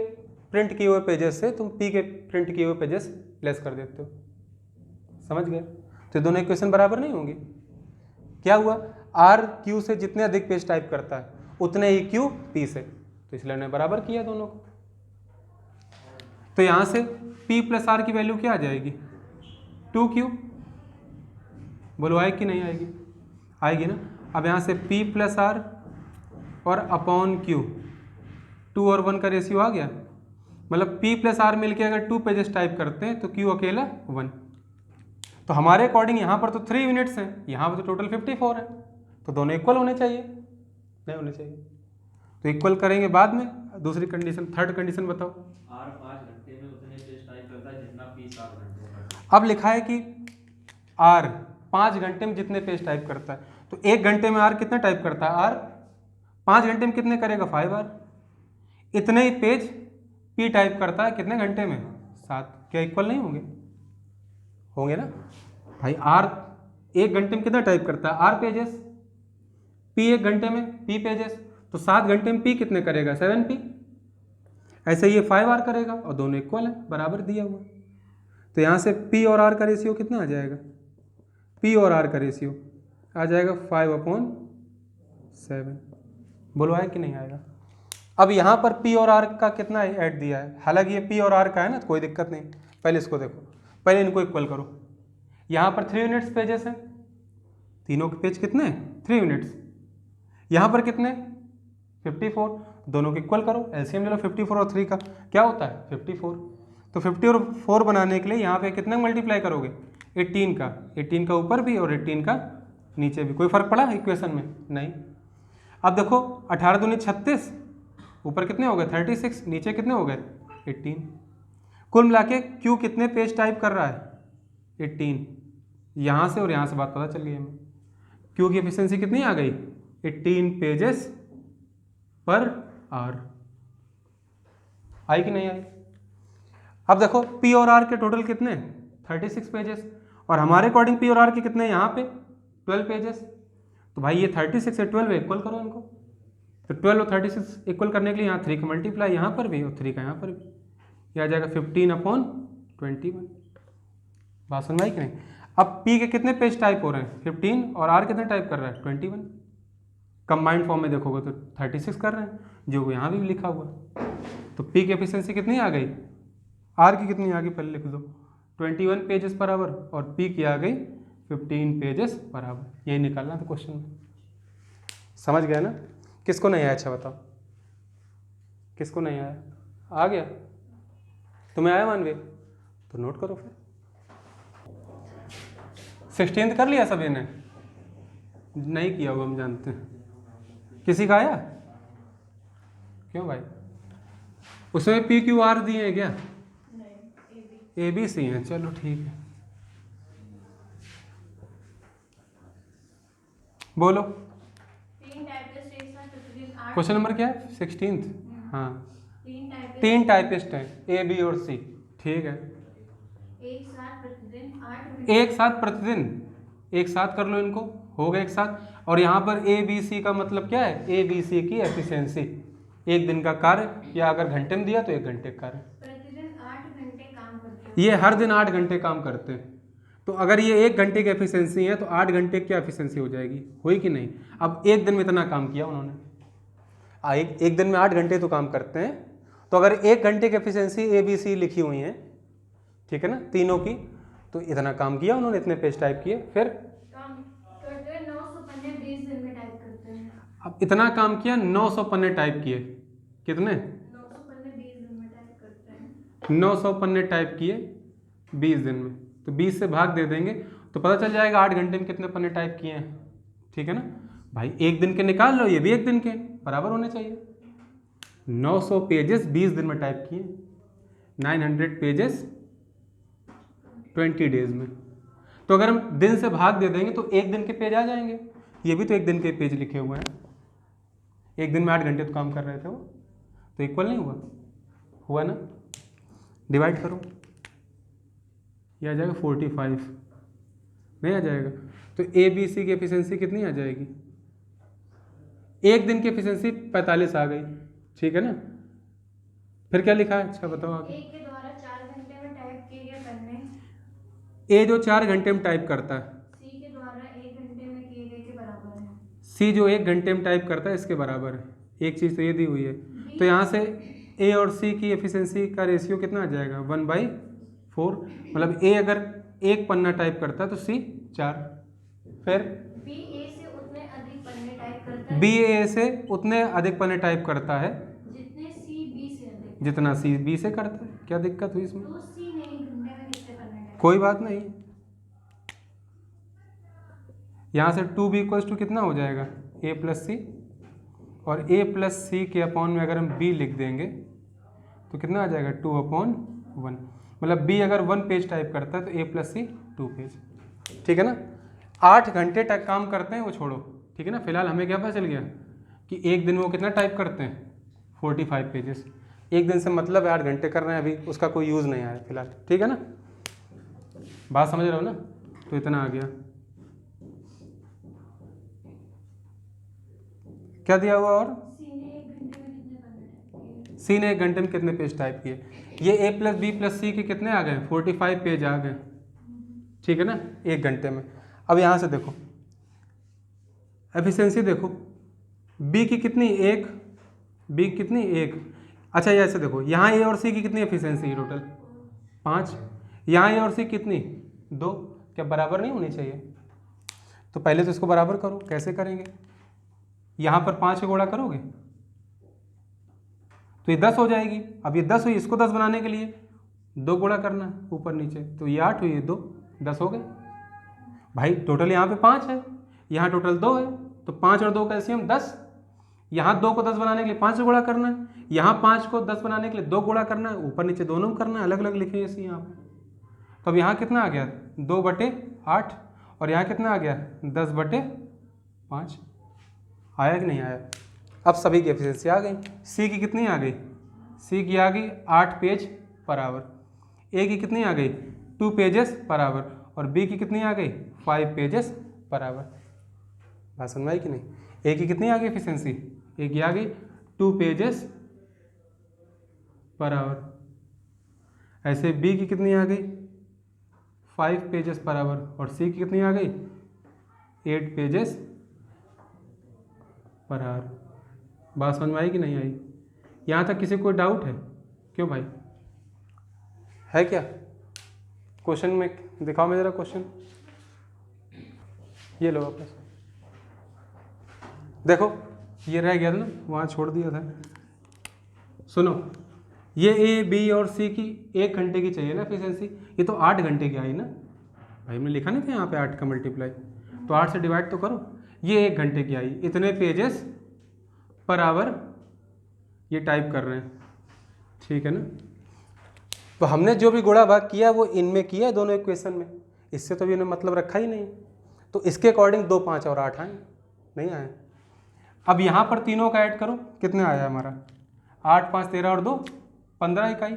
प्रिंट किए हुए पेजेस से तुम पी के प्रिंट किए हुए पेजेस लेस कर देते हो। समझ गए। तो दोनों इक्वेशन बराबर नहीं होंगी। क्या हुआ, आर क्यू से जितने अधिक पेज टाइप करता है उतने ही क्यू पी से, तो इसलिए हमने बराबर किया दोनों को। तो यहाँ से पी प्लस आर की वैल्यू क्या आ जाएगी 2Q। बोलो आएगी कि नहीं आएगी, आएगी ना। अब यहाँ से P प्लस आर और अपॉन Q, 2 और 1 का रेशियो आ गया, मतलब P प्लस आर मिलके अगर 2 पेजेस टाइप करते हैं तो Q अकेला 1। तो हमारे अकॉर्डिंग यहाँ पर तो 3 यूनिट्स हैं, यहाँ पर तो टोटल 54 है, तो दोनों इक्वल होने चाहिए, नहीं होने चाहिए। तो इक्वल करेंगे बाद में। दूसरी कंडीशन, थर्ड कंडीशन बताओ। आर 5 घंटे में उतने पेज टाइप करता है जितना पी 7 घंटे में करता है। अब लिखा है कि आर 5 घंटे में जितने पेज टाइप करता है, तो 1 घंटे में आर कितना टाइप करता है? आर 5 घंटे में कितने करेगा? 5 आर। इतने ही पेज पी टाइप करता है कितने घंटे में? 7। क्या इक्वल नहीं होंगे? होंगे ना भाई। आर 1 घंटे में कितना टाइप करता है? Are pages. पी 1 घंटे में पी पेजेस। तो 7 घंटे में पी कितने करेगा? 7 पी। ऐसे ये 5 आर करेगा और दोनों इक्वल है, बराबर दिया हुआ। तो यहाँ से पी और आर का रेशियो कितना आ जाएगा? पी और आर का रेशियो आ जाएगा 5/7। बोलो आए कि नहीं आएगा? अब यहाँ पर पी और आर का कितना ऐड दिया है? हालांकि ये पी और आर का है ना, तो कोई दिक्कत नहीं। पहले इसको देखो, पहले इनको इक्वल करो। यहाँ पर 3 यूनिट्स पेजेस हैं, तीनों के पेज कितने हैं? 3 यूनिट्स। यहाँ पर कितने? 54। दोनों को इक्वल करो, एलसीएम ले लो 54 और 3 का, क्या होता है? 54। तो 50 और 4 बनाने के लिए यहाँ पे कितने मल्टीप्लाई करोगे? 18 का। 18 का ऊपर भी और 18 का नीचे भी। कोई फर्क पड़ा इक्वेशन में? नहीं। अब देखो 18 दूनी 36, ऊपर कितने हो गए? 36, नीचे कितने हो गए? 18। कुल मिला के क्यू कितने पेज टाइप कर रहा है? 18। यहाँ से और यहाँ से बात पता चल गई हमें। क्यू की एफिशिएंसी कितनी आ गई? 18 पेजेस पर आर। आई कि नहीं आई? अब देखो पी और आर के टोटल कितने? 36 पेजेस। और हमारे अकॉर्डिंग पी और आर के कितने यहाँ पे? 12 पेजेस। तो भाई ये 36 से 12 इक्वल करो इनको। तो 12 और 36 इक्वल करने के लिए यहाँ 3 का मल्टीप्लाई यहाँ पर भी और 3 का यहाँ पर भी, ये आ जाएगा 15/21। बात समझ आई कि नहीं? अब पी के कितने पेज टाइप हो रहे हैं? 15। और आर कितने टाइप कर रहा है? 21। कंबाइंड फॉर्म में देखोगे तो 36 कर रहे हैं, जो यहाँ भी लिखा हुआ। तो पी की एफिशिएंसी कितनी आ गई? आर की कितनी आ गई? पहले लिख दो, 21 पेजेस पर आवर, और पी की आ गई 15 पेजेस पर आवर। यही निकालना था क्वेश्चन में। समझ गया ना? किसको नहीं आया? अच्छा बताओ, किसको नहीं आया? आ गया? तुम्हें आया मानवीय? तो नोट करो फिर। 16th कर लिया सभी ने? नहीं किया होगा, हम जानते हैं। किसी का आया? क्यों भाई? उसमें पी क्यू आर दिए हैं क्या? ए बी सी हैं, चलो ठीक है। बोलो क्वेश्चन नंबर क्या है? 16th। हाँ, 3 टाइपिस्ट हैं, ए बी और सी। ठीक है, एक साथ प्रतिदिन, एक साथ कर लो इनको, हो गए एक साथ। और यहाँ पर ए बी सी का मतलब क्या है? ए बी सी की एफिशिएंसी, एक दिन का कार्य, या अगर घंटे में दिया तो 1 घंटे का कार्य। प्रतिदिन 8 घंटे काम करते हैं। ये हर दिन 8 घंटे काम करते हैं। तो अगर ये 1 घंटे की एफिशिएंसी है तो 8 घंटे की एफिशिएंसी हो जाएगी, हुई कि नहीं? अब एक दिन में इतना काम किया उन्होंने, एक दिन में 8 घंटे तो काम करते हैं। तो अगर 1 घंटे की एफिशिएंसी ए बी सी लिखी हुई है, ठीक है ना, तीनों की, तो इतना काम किया उन्होंने, इतने पेज टाइप किए। फिर 900 पन्ने 20 दिन में टाइप करते हैं। अब इतना काम किया, 900 पन्ने टाइप किए। कितने? 900 पन्ने 20 दिन में टाइप करते हैं। 900 पन्ने टाइप किए 20 दिन में, तो 20 से भाग दे देंगे तो पता चल जाएगा 8 घंटे में कितने पन्ने टाइप किए हैं। ठीक है ना भाई? एक दिन के निकाल लो, ये भी एक दिन के बराबर होने चाहिए। 900 पेजेस 20 दिन में टाइप किए, 900 पेजेस 20 डेज में। तो अगर हम दिन से भाग दे देंगे तो एक दिन के पेज आ जाएंगे। ये भी तो एक दिन के पेज लिखे हुए हैं, एक दिन में 8 घंटे तो काम कर रहे थे वो, तो इक्वल नहीं हुआ? हुआ ना? डिवाइड करो, ये आ जाएगा 45, नहीं आ जाएगा? तो ए बी सी की एफिशिएंसी कितनी आ जाएगी? एक दिन की एफिशिएंसी 45 आ गई, ठीक है ना? फिर क्या लिखा है? अच्छा बताओ आगे। ए के द्वारा 4 घंटे में टाइप किए गए पन्ने, ए जो 4 घंटे में टाइप करता है, सी के द्वारा 1 घंटे में किए गए के बराबर है। सी जो 1 घंटे में टाइप करता है इसके बराबर है। एक चीज़ तो ये दी हुई है, तो यहाँ से ए और सी की एफिशिएंसी का रेशियो कितना आ जाएगा? 1/4। मतलब ए अगर 1 पन्ना टाइप करता है तो सी 4। फिर बी ए से उतने अधिक पन्ने टाइप करता है, बी ए से उतने अधिक पन्ने टाइप करता है जितने सी बी से अधिक। जितना सी बी से करता है। क्या दिक्कत हुई इसमें? तो सी ने 1 घंटे में कितने पन्ने टाइप? कोई बात नहीं, यहाँ से 2b = कितना हो जाएगा? a + c, और ए प्लस सी के अपॉन में अगर हम बी लिख देंगे तो कितना आ जाएगा 2/1। मतलब बी अगर 1 पेज टाइप करता है तो ए प्लस सी 2 पेज। ठीक है ना। 8 घंटे तक काम करते हैं वो छोड़ो, ठीक है ना। फिलहाल हमें क्या पता चल गया कि एक दिन में वो कितना टाइप करते हैं 45 पेजेस। एक दिन से मतलब 8 घंटे कर रहे हैं, अभी उसका कोई यूज़ नहीं आया फिलहाल, ठीक है ना। बात समझ रहे हो ना। तो इतना आ गया। क्या दिया हुआ और सी ने 1 घंटे में कितने पेज टाइप किए। ये ए प्लस बी प्लस सी के कितने आ गए 45 पेज आ गए, ठीक है ना 1 घंटे में। अब यहाँ से देखो एफिशिएंसी देखो, बी की कितनी 1, बी की कितनी 1। अच्छा ये ऐसे देखो, यहाँ ए और सी की कितनी एफिशिएंसी है टोटल 5, यहाँ ए और सी कितनी 2। क्या बराबर नहीं होनी चाहिए। तो पहले तो इसको बराबर करो। कैसे करेंगे, यहाँ पर 5 का गुणा करोगे तो ये 10 हो जाएगी। अब ये 10 हुई, इसको 10 बनाने के लिए 2 गुणा करना है ऊपर नीचे, तो ये 8 हुई, ये 2, 10 हो गए भाई। टोटल यहाँ पे 5 है, यहाँ टोटल 2 है, तो 5 और 2 का एलसीएम 10। यहाँ 2 को 10 बनाने के लिए 5 गुणा करना है, यहाँ 5 को 10 बनाने के लिए 2 गुणा करना है, ऊपर नीचे दोनों में करना है, अलग अलग लिखे इसी यहाँ पे। तो अब यहाँ कितना आ गया 2/8 और यहाँ कितना आ गया 10/5। आया कि नहीं आया। अब सभी की एफिशिएंसी आ गई। सी की कितनी आ गई, सी की आ गई 8 पेज पर आवर, ए की कितनी आ गई 2 पेजेस पर आवर और बी की कितनी आ गई 5 पेजेस पर आवर। बात समझ आई कि नहीं। ए की कितनी आ गई एफिशिएंसी, ए की आ गई 2 पेजेस पर आवर। ऐसे बी की कितनी आ गई 5 पेजेस पर आवर और सी की कितनी आ गई 8 पेजेस पर आवर। बात समझ में आई कि नहीं आई। यहाँ तक किसी को डाउट है। क्यों भाई, है क्या क्वेश्चन में। दिखाओ मैं जरा क्वेश्चन, ये लो वापस देखो, ये रह गया था ना, वहाँ छोड़ दिया था। सुनो, ये ए बी और सी की 1 घंटे की चाहिए ना एफिशिएंसी, ये तो 8 घंटे की आई ना भाई। हमने लिखा नहीं था यहाँ पे 8 का मल्टीप्लाई, तो 8 से डिवाइड तो करो। ये 1 घंटे की आई, इतने पेजेस पर आवर ये टाइप कर रहे हैं, ठीक है ना। तो हमने जो भी गुणा भाग किया वो इनमें किया है दोनों इक्वेशन में, इससे तो भी इन्होंने मतलब रखा ही नहीं। तो इसके अकॉर्डिंग 2, 5 और 8 आए, नहीं आए। अब यहाँ पर तीनों का ऐड करो, कितने आया हमारा 8, 5, 13 और 2 15 इकाई,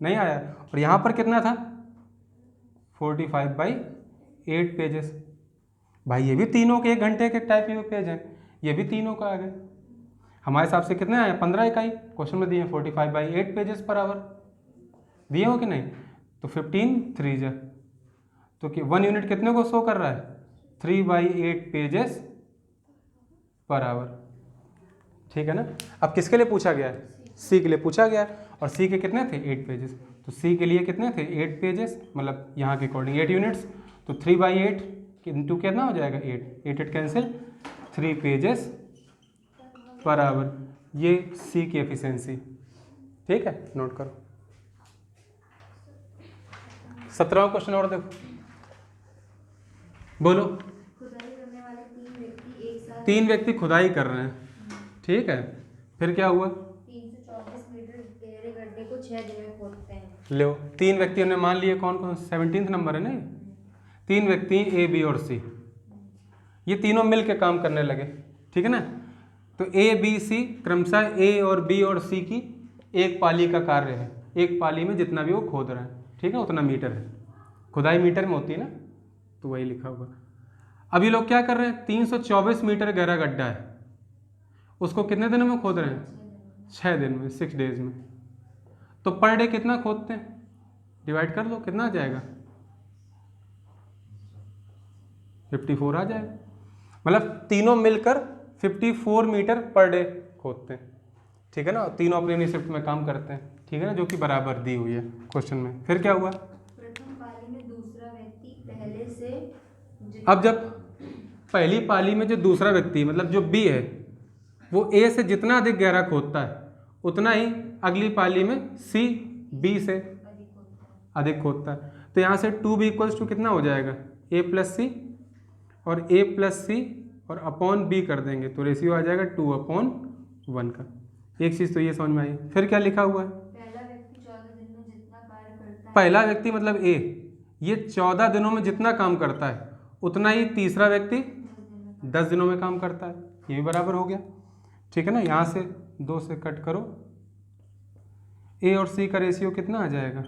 नहीं आया। और यहाँ पर कितना था 45/8 पेजेस। भाई ये भी तीनों के 1 घंटे के टाइप के पेज हैं, ये भी तीनों का आ गए। हमारे हिसाब से कितने आए 15 इकाई। क्वेश्चन में दिए हैं 45/8 पेजेस पर आवर, दिए हो कि नहीं। तो 15 3 जा, तो कि 1 यूनिट कितने को शो कर रहा है 3/8 पेजेस पर आवर, ठीक है ना। अब किसके लिए पूछा गया है, सी के लिए पूछा गया है। और सी के कितने थे 8 पेजेस, तो सी के लिए कितने थे 8 पेजेस, मतलब यहाँ के अकॉर्डिंग 8 यूनिट्स। तो 3/8 इंटू कितना हो जाएगा 8, 8 कैंसिल, 3 पेजेस पर आवर। ये सी की एफिशिएंसी, ठीक है, नोट करो। 17वां क्वेश्चन और देखो, बोलो। खुदाई करने वाले 3 व्यक्ति खुदाई कर रहे हैं, ठीक है। फिर क्या हुआ 324 मीटर गहरे गड्ढे को 6 दिन में खोदते हैं। लो 3 व्यक्तियों ने मान लिए, कौन कौन 17 नंबर है ना। 3 व्यक्ति ए बी और सी, ये तीनों मिल के काम करने लगे, ठीक है ना। तो ए बी सी क्रमशः ए और बी और सी की एक पाली का कार्य है। एक पाली में जितना भी वो खोद रहे हैं, ठीक है, उतना मीटर है। खुदाई मीटर में होती है ना, तो वही लिखा हुआ। अब ये लोग क्या कर रहे हैं 324 मीटर गहरा गड्ढा है, उसको कितने दिनों में खोद रहे हैं 6 दिन में, 6 डेज में। तो पर डे कितना खोदते हैं, डिवाइड कर लो, कितना आ जाएगा 54 आ जाएगा। मतलब तीनों मिलकर 54 मीटर पर डे खोदते हैं, ठीक है ना। तीनों अपनी अपनी शिफ्ट में काम करते हैं, ठीक है ना, जो कि बराबर दी हुई है क्वेश्चन में। फिर क्या हुआ, प्रथम पाली में दूसरा व्यक्ति पहले से अब जब पहली पाली में जो दूसरा व्यक्ति मतलब जो बी है वो ए से जितना अधिक गहरा खोदता है उतना ही अगली पाली में सी बी से अधिक खोदता है। तो यहाँ से 2b = कितना हो जाएगा a + c, और a + c और अपॉन b कर देंगे तो रेशियो आ जाएगा 2/1। 1 का। एक चीज़ तो ये समझ में आई। फिर क्या लिखा हुआ है? पहला व्यक्ति 14 दिन में जितना कार्य करता है। पहला व्यक्ति मतलब ए, ये 14 दिनों में जितना काम करता है उतना ही तीसरा व्यक्ति 10 दिनों में काम करता है। ये भी बराबर हो गया, ठीक है ना। यहाँ से 2 से कट करो, ए और सी का रेशियो कितना आ जाएगा?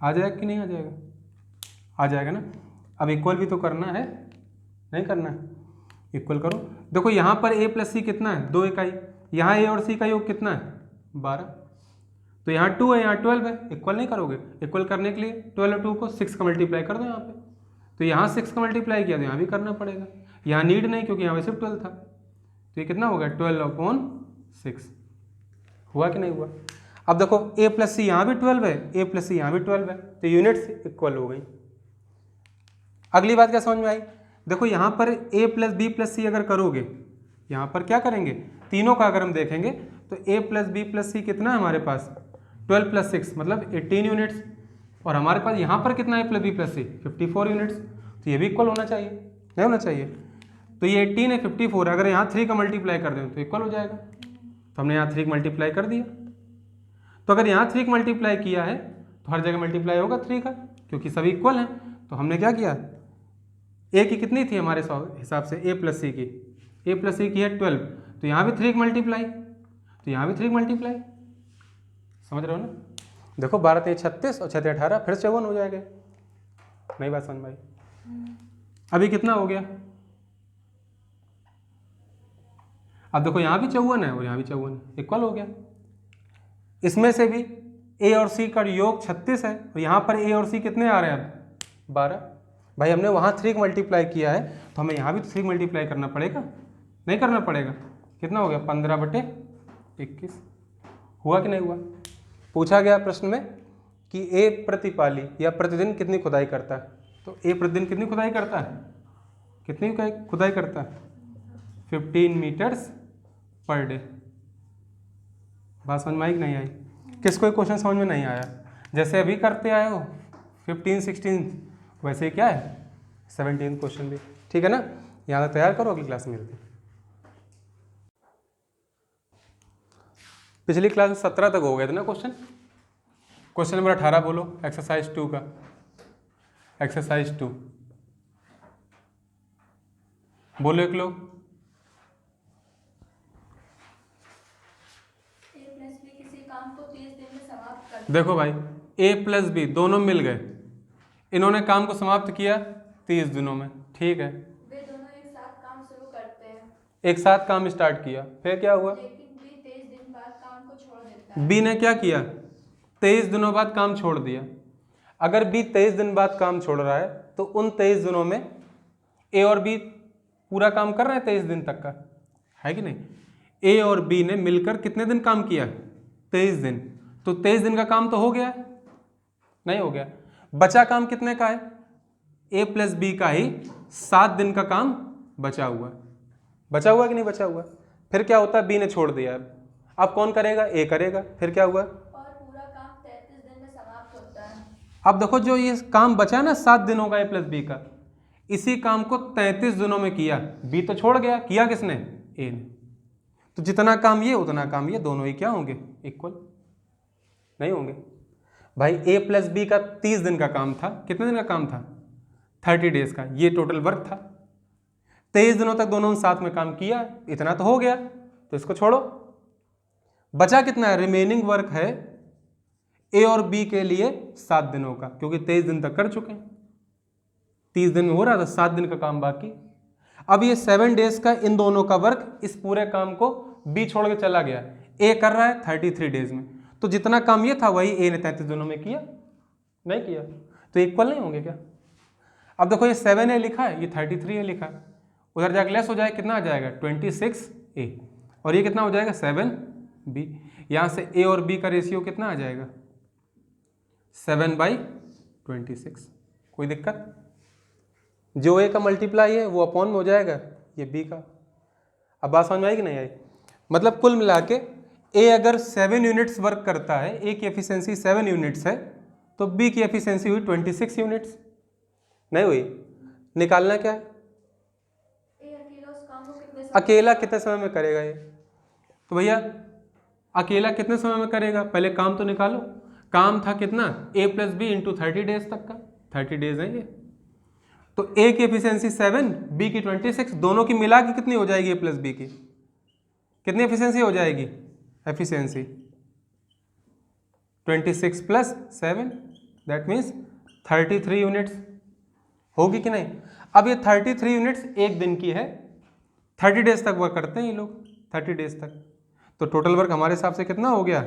आ जाएगा कि नहीं आ जाएगा? आ जाएगा ना। अब इक्वल भी तो करना है, नहीं करना है? इक्वल करो। देखो यहाँ पर a प्लस सी कितना है? 2 इकाई। यहाँ a और c का योग कितना है? 12। तो यहाँ 2 है, यहाँ 12 है। इक्वल नहीं करोगे? इक्वल करने के लिए 12 और 2 को 6 का मल्टीप्लाई कर दो यहाँ पे। तो यहाँ 6 का मल्टीप्लाई किया तो यहाँ भी करना पड़ेगा। यहाँ नीड नहीं, क्योंकि यहाँ वैसे 12 था। तो ये कितना हो गया? 12/6। हुआ कि नहीं हुआ? अब देखो a प्लस सी यहाँ भी 12 है, a प्लस सी यहाँ भी 12 है, तो यूनिट्स इक्वल हो गई। अगली बात क्या समझ में आई? देखो यहाँ पर a प्लस बी प्लस सी अगर करोगे, यहाँ पर क्या करेंगे? तीनों का अगर हम देखेंगे तो a प्लस बी प्लस सी कितना है हमारे पास? 12 प्लस 6 मतलब 18 यूनिट्स। और हमारे पास यहाँ पर कितना है a plus B plus C? 54 units. तो ये भी इक्वल होना चाहिए, नहीं होना चाहिए? तो ये 18 है, 54 है। अगर यहाँ 3 का मल्टीप्लाई कर दें तो इक्वल हो जाएगा। तो हमने यहाँ 3 का मल्टीप्लाई कर दिया। तो अगर यहाँ 3 का मल्टीप्लाई किया है तो हर जगह मल्टीप्लाई होगा 3 का, क्योंकि सभी इक्वल हैं। तो हमने क्या किया? ए की कितनी थी हमारे हिसाब से? ए प्लस सी की, ए प्लस सी की है 12। तो यहाँ भी 3 का मल्टीप्लाई, तो यहाँ भी 3 का मल्टीप्लाई। समझ रहे हो ना? देखो 12 3 36 और 6 18, फिर 54 हो जाएगा। नई बात समझ भाई? अभी कितना हो गया? अब देखो यहाँ भी 54 है और यहाँ भी 54 है, इक्वल हो गया। इसमें से भी ए और सी का योग 36 है और यहाँ पर ए और सी कितने आ रहे हैं? अब 12। भाई हमने वहाँ 3 का मल्टीप्लाई किया है तो हमें यहाँ भी 3 का मल्टीप्लाई करना पड़ेगा, नहीं करना पड़ेगा? कितना हो गया? 15/21। हुआ कि नहीं हुआ? पूछा गया प्रश्न में कि ए प्रतिपाली या प्रतिदिन कितनी खुदाई करता है। तो ए प्रतिदिन कितनी खुदाई करता है? कितनी खुदाई करता है? 15 मीटर्स पर डे। बात समझ में आई कि नहीं आई? किसको एक क्वेश्चन समझ में नहीं आया? जैसे अभी करते आए हो 15 16, वैसे ही क्या है 17 क्वेश्चन भी, ठीक है ना। यहाँ तक तैयार करो, अगली क्लास में मिलते हैं। पिछली क्लास में 17 तक हो गए थे ना क्वेश्चन। क्वेश्चन नंबर 18 बोलो, एक्सरसाइज 2 का। एक्सरसाइज 2 बोलो एक लोग। देखो भाई a प्लस बी दोनों मिल गए, इन्होंने काम को समाप्त किया 30 दिनों में, ठीक है। वे दोनों एक साथ काम शुरू करते हैं। एक साथ काम स्टार्ट किया, फिर क्या हुआ? लेकिन बी 23 दिन बाद काम को छोड़ देता है। बी ने क्या किया? 23 दिनों बाद काम छोड़ दिया। अगर बी 23 दिन बाद काम छोड़ रहा है तो उन 23 दिनों में ए और बी पूरा काम कर रहे हैं 23 दिन तक का, है कि नहीं? ए और बी ने मिलकर कितने दिन काम किया? 23 दिन। तो 23 दिन का काम तो हो गया? नहीं हो गया। बचा काम कितने का है? ए प्लस बी का ही 7 दिन का काम बचा हुआ। बचा हुआ कि नहीं बचा हुआ? फिर क्या होता है? बी ने छोड़ दिया। अब कौन करेगा? ए करेगा। फिर क्या हुआ? और पूरा काम 33 दिन में समाप्त होता है। अब देखो जो ये काम बचा है ना 7 दिनों का ए प्लस बी का, इसी काम को 33 दिनों में किया। बी तो छोड़ गया, किया किसने? ए ने। तो जितना काम ये उतना काम ये, दोनों ही क्या होंगे? इक्वल नहीं होंगे। भाई ए प्लस बी का 30 दिन का काम था, कितने दिन का काम था? 30 डेज का, ये टोटल वर्क था। 23 दिनों तक दोनों साथ में काम किया, इतना तो हो गया, तो इसको छोड़ो। बचा कितना है? रिमेनिंग वर्क है ए और बी के लिए 7 दिनों का, क्योंकि 23 दिन तक कर चुके हैं। 30 दिन में हो रहा था, 7 दिन का काम बाकी। अब ये 7 डेज का इन दोनों का वर्क, इस पूरे काम को बी छोड़ के चला गया। ए कर रहा है 33 डेज में, तो जितना काम ये था वही ए ने 33 दिनों में किया, नहीं किया, तो इक्वल नहीं होंगे क्या? अब देखो ये 7 ए लिखा है, ये 33 ए लिखा है, उधर जाकर लेस हो जाए, कितना आ जाएगा? 26 ए, और ये कितना हो जाएगा? 7 बी। यहाँ से ए और बी का रेशियो कितना आ जाएगा? 7/26। कोई दिक्कत? जो ए का मल्टीप्लाई है वो अपॉन में हो जाएगा ये बी का। अब बात समझ में आई कि नहीं आई? मतलब कुल मिला के ए अगर 7 यूनिट्स वर्क करता है, ए की एफिशिएंसी 7 यूनिट्स है, तो बी की एफिशिएंसी हुई 26 यूनिट्स, नहीं हुई? निकालना क्या है? अकेला कितने समय में करेगा ये? तो भैया अकेला कितने समय में करेगा, पहले काम तो निकालो। काम था कितना, a plus B into 30 days तक का, 30 डेज है ये। तो a की एफिशिएंसी 7, b की 26, दोनों की मिला के कितनी हो जाएगी a प्लस बी की, कितनी एफिशिएंसी हो जाएगी? Efficiency 26 plus 7 that means 33 units होगी कि नहीं? अब ये 33 यूनिट्स एक दिन की है, 30 डेज तक वर्क करते हैं ये लोग, 30 डेज तक। तो टोटल वर्क हमारे हिसाब से कितना हो गया?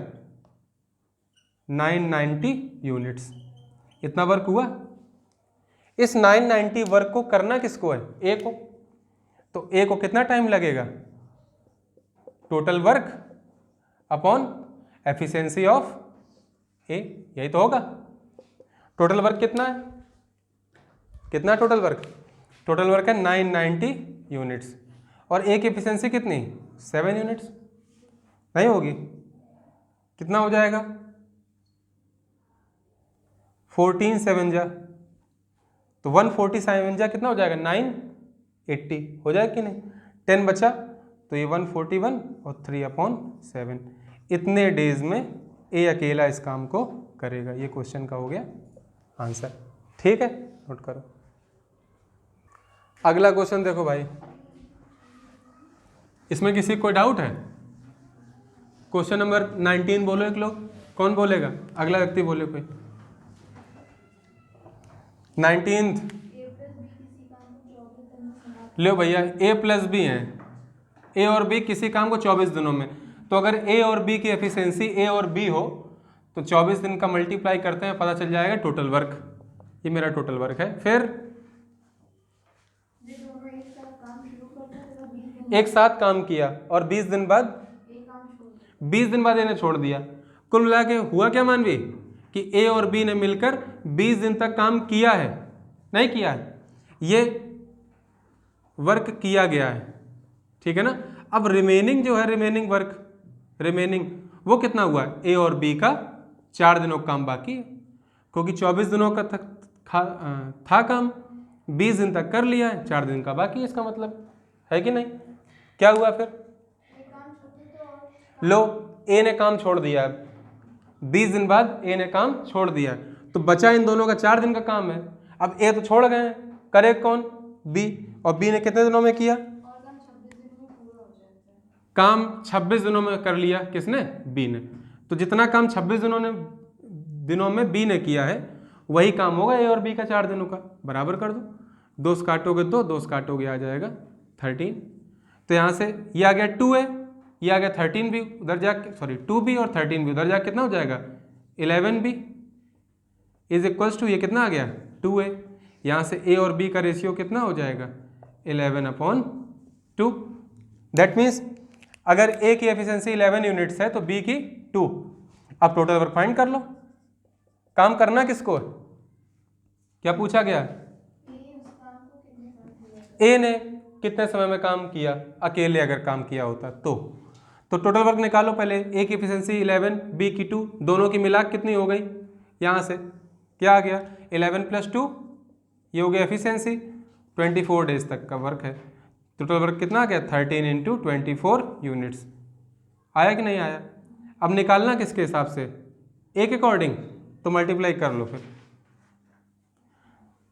990 यूनिट्स। इतना वर्क हुआ। इस 990 वर्क को करना किसको है? ए को। तो ए को कितना टाइम लगेगा? Total work upon efficiency of A, यही तो होगा। टोटल वर्क कितना है? कितना टोटल वर्क? टोटल वर्क है 990 यूनिट्स और ए की एफिशिएंसी कितनी? 7 यूनिट्स। नहीं होगी? कितना हो जाएगा? 14 7 जा, तो 147 जा कितना हो जाएगा? 980 हो जाएगा कि नहीं? 10 बचा तो ये 141 और 3/7 इतने डेज में ए अकेला इस काम को करेगा। ये क्वेश्चन का हो गया आंसर। ठीक है, नोट करो। अगला क्वेश्चन देखो भाई, इसमें किसी को डाउट है? क्वेश्चन नंबर 19 बोलो एक लोग, कौन बोलेगा? अगला व्यक्ति बोले कोई। 19 लो भैया, ए प्लस बी है, ए और बी किसी काम को 24 दिनों में। तो अगर ए और बी की एफिशिएंसी ए और बी हो तो 24 दिन का मल्टीप्लाई करते हैं, पता चल जाएगा टोटल वर्क। ये मेरा टोटल वर्क है। फिर एक साथ काम किया और 20 दिन बाद 20 दिन बाद इन्हें छोड़ दिया। कुल मिला के हुआ क्या मानवी कि ए और बी ने मिलकर 20 दिन तक काम किया है, नहीं किया है? ये वर्क किया गया है, ठीक है ना। अब रिमेनिंग जो है, रिमेनिंग वर्क, रिमेनिंग वो कितना हुआ है? ए और बी का 4 दिनों का काम बाकी है, क्योंकि 24 दिनों का था काम, 20 दिन तक कर लिया है, 4 दिन का बाकी है, इसका मतलब है कि नहीं? क्या हुआ फिर? लो, ए ने काम छोड़ दिया, 20 दिन बाद ए ने काम छोड़ दिया, तो बचा इन दोनों का 4 दिन का काम है। अब ए तो छोड़ गए हैं, करे कौन? बी। और बी ने कितने दिनों में किया काम? 26 दिनों में कर लिया। किसने? बी ने। तो जितना काम 26 दिनों में बी ने किया है वही काम होगा ए और बी का 4 दिनों का। बराबर कर दो, 2 से काटोगे 2, 2 से काटोगे आ जाएगा 13। तो यहाँ से ये आ गया 2a, ये आ गया 13 भी उधर जाके, सॉरी 2b और 13 भी उधर जाके कितना हो जाएगा? 11b इज इक्वल्स टू, ये कितना आ गया? 2a। यहाँ से a और b का रेशियो कितना हो जाएगा? 11/2। दैट मीन्स अगर a की एफिशिएंसी 11 यूनिट्स है तो b की 2। अब टोटल वर्क फाइंड कर लो। काम करना किसको है? क्या पूछा गया? a ने कितने समय में काम किया? अकेले अगर काम किया होता तो टोटल वर्क निकालो पहले। ए की एफिशिएंसी 11, बी की 2, दोनों की मिला कितनी हो गई? यहाँ से क्या आ गया? 11 + 2, ये हो गया एफिशिएंसी। 24 डेज तक का वर्क है। टोटल वर्क कितना आ गया? 13 × 24 यूनिट्स। आया कि नहीं आया? अब निकालना किसके हिसाब से? ए के अकॉर्डिंग, तो मल्टीप्लाई कर लो फिर।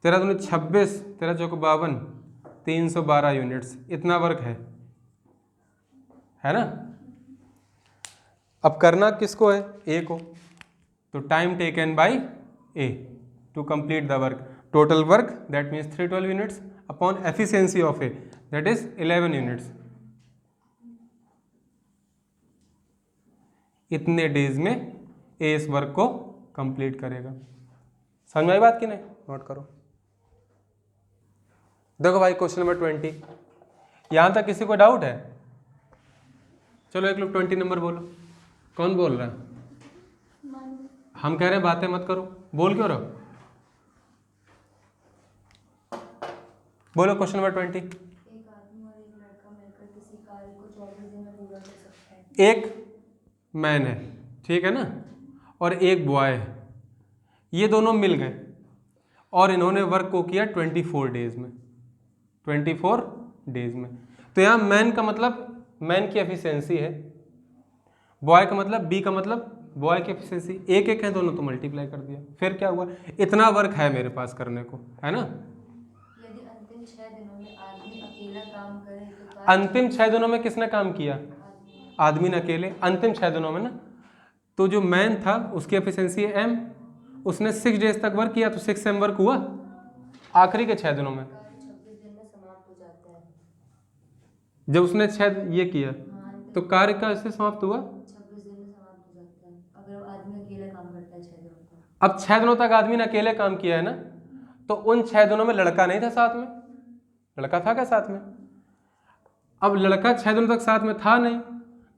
13 दूनी 26, 13 चौको 52, 312 यूनिट्स। इतना वर्क है ना। अब करना किसको है? ए को। तो time taken by A to complete the work, total work that means 312 units upon efficiency of A that is 11 units. इतने डेज में ए इस वर्क को कंप्लीट करेगा। समझ में आई बात कि नहीं? नोट करो। देखो भाई क्वेश्चन नंबर 20, यहां तक किसी को डाउट है? चलो एक लोग 20 नंबर बोलो। कौन बोल रहा है? हम कह रहे हैं बातें मत करो। बोल क्यों रहो? बोलो क्वेश्चन नंबर 20। एक आदमी और एक लड़का मिलकर किसी कार्य को 24 दिन में पूरा कर सकते हैं। एक मैन है, ठीक है ना, और एक बॉय है। ये दोनों मिल गए और इन्होंने वर्क को किया 24 डेज में, 24 डेज में। तो तो यहाँ मैन का मतलब मैन की एफिशिएंसी है, बॉय का मतलब बी का मतलब बॉय की एफिशिएंसी, एक एक है दोनों तो मल्टीप्लाई कर दिया। फिर क्या हुआ, इतना वर्क है मेरे पास करने को, है ना। यदि अंतिम 6 दिनों में आदमी अकेला काम करे तो अंतिम 6 दिनों में किसने काम किया, आदमी ने अकेले, अंतिम 6 दिनों में ना। तो जो मैन था उसकी एफिशिएंसी है एम, उसने 6 डेज तक वर्क किया तो 6 एम वर्क हुआ आखिरी के 6 दिनों में। 26 दिन में समाप्त हो जाता है। जब उसने 6 ये किया तो कार्य का इससे समाप्त हुआ 26 दिन में समाप्त हो जाता है अगर आदमी अकेला काम करता है 6 दिनों तक। अब 6 दिनों तक आदमी ने अकेले काम किया है ना, तो उन 6 दिनों में लड़का नहीं था साथ में, लड़का था क्या साथ में। अब लड़का 6 दिनों तक साथ में था नहीं,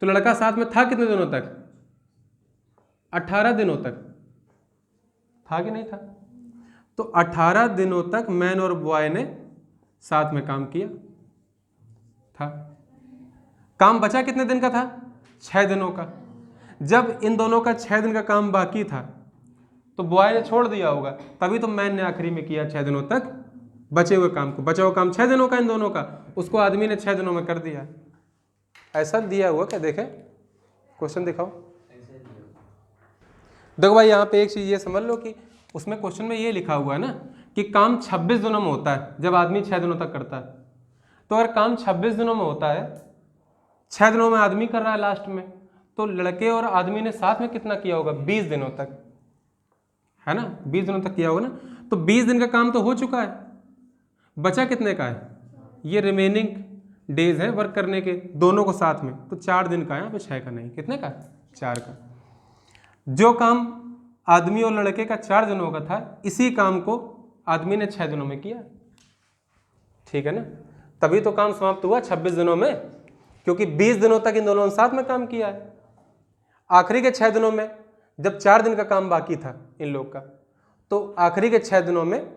तो लड़का साथ में था कितने दिनों तक, 18 दिनों तक था कि नहीं था। तो 18 दिनों तक मैन और बॉय ने साथ में काम किया था। काम बचा कितने दिन का था, 6 दिनों का। जब इन दोनों का 6 दिन का काम बाकी था तो बॉय ने छोड़ दिया होगा, तभी तो मैन ने आखिरी में किया 6 दिनों तक बचे हुए काम को। बचा हुआ काम 6 दिनों का इन दोनों का, उसको आदमी ने 6 दिनों में कर दिया। ऐसा दिया हुआ क्या, देखें क्वेश्चन दिखाओ। देखो भाई यहाँ पे एक चीज़ ये समझ लो कि उसमें क्वेश्चन में ये लिखा हुआ है ना कि काम 26 दिनों में होता है जब आदमी 6 दिनों तक करता है। तो अगर काम 26 दिनों में होता है, 6 दिनों में आदमी कर रहा है लास्ट में, तो लड़के और आदमी ने साथ में कितना किया होगा, 20 दिनों तक, है ना, 20 दिनों तक किया होगा ना। तो 20 दिन का काम तो हो चुका है, बचा कितने का है, ये रिमेनिंग डेज है वर्क करने के दोनों को साथ में, तो 4 दिन का है, यहाँ पे 6 का नहीं, कितने का, 4 का। जो काम आदमी और लड़के का 4 दिनों का था, इसी काम को आदमी ने 6 दिनों में किया, ठीक है ना। तभी तो काम समाप्त हुआ 26 दिनों में, क्योंकि 20 दिनों तक इन दोनों ने साथ में काम किया है। आखिरी के 6 दिनों में जब 4 दिन का काम बाकी था इन लोग का, तो आखिरी के 6 दिनों में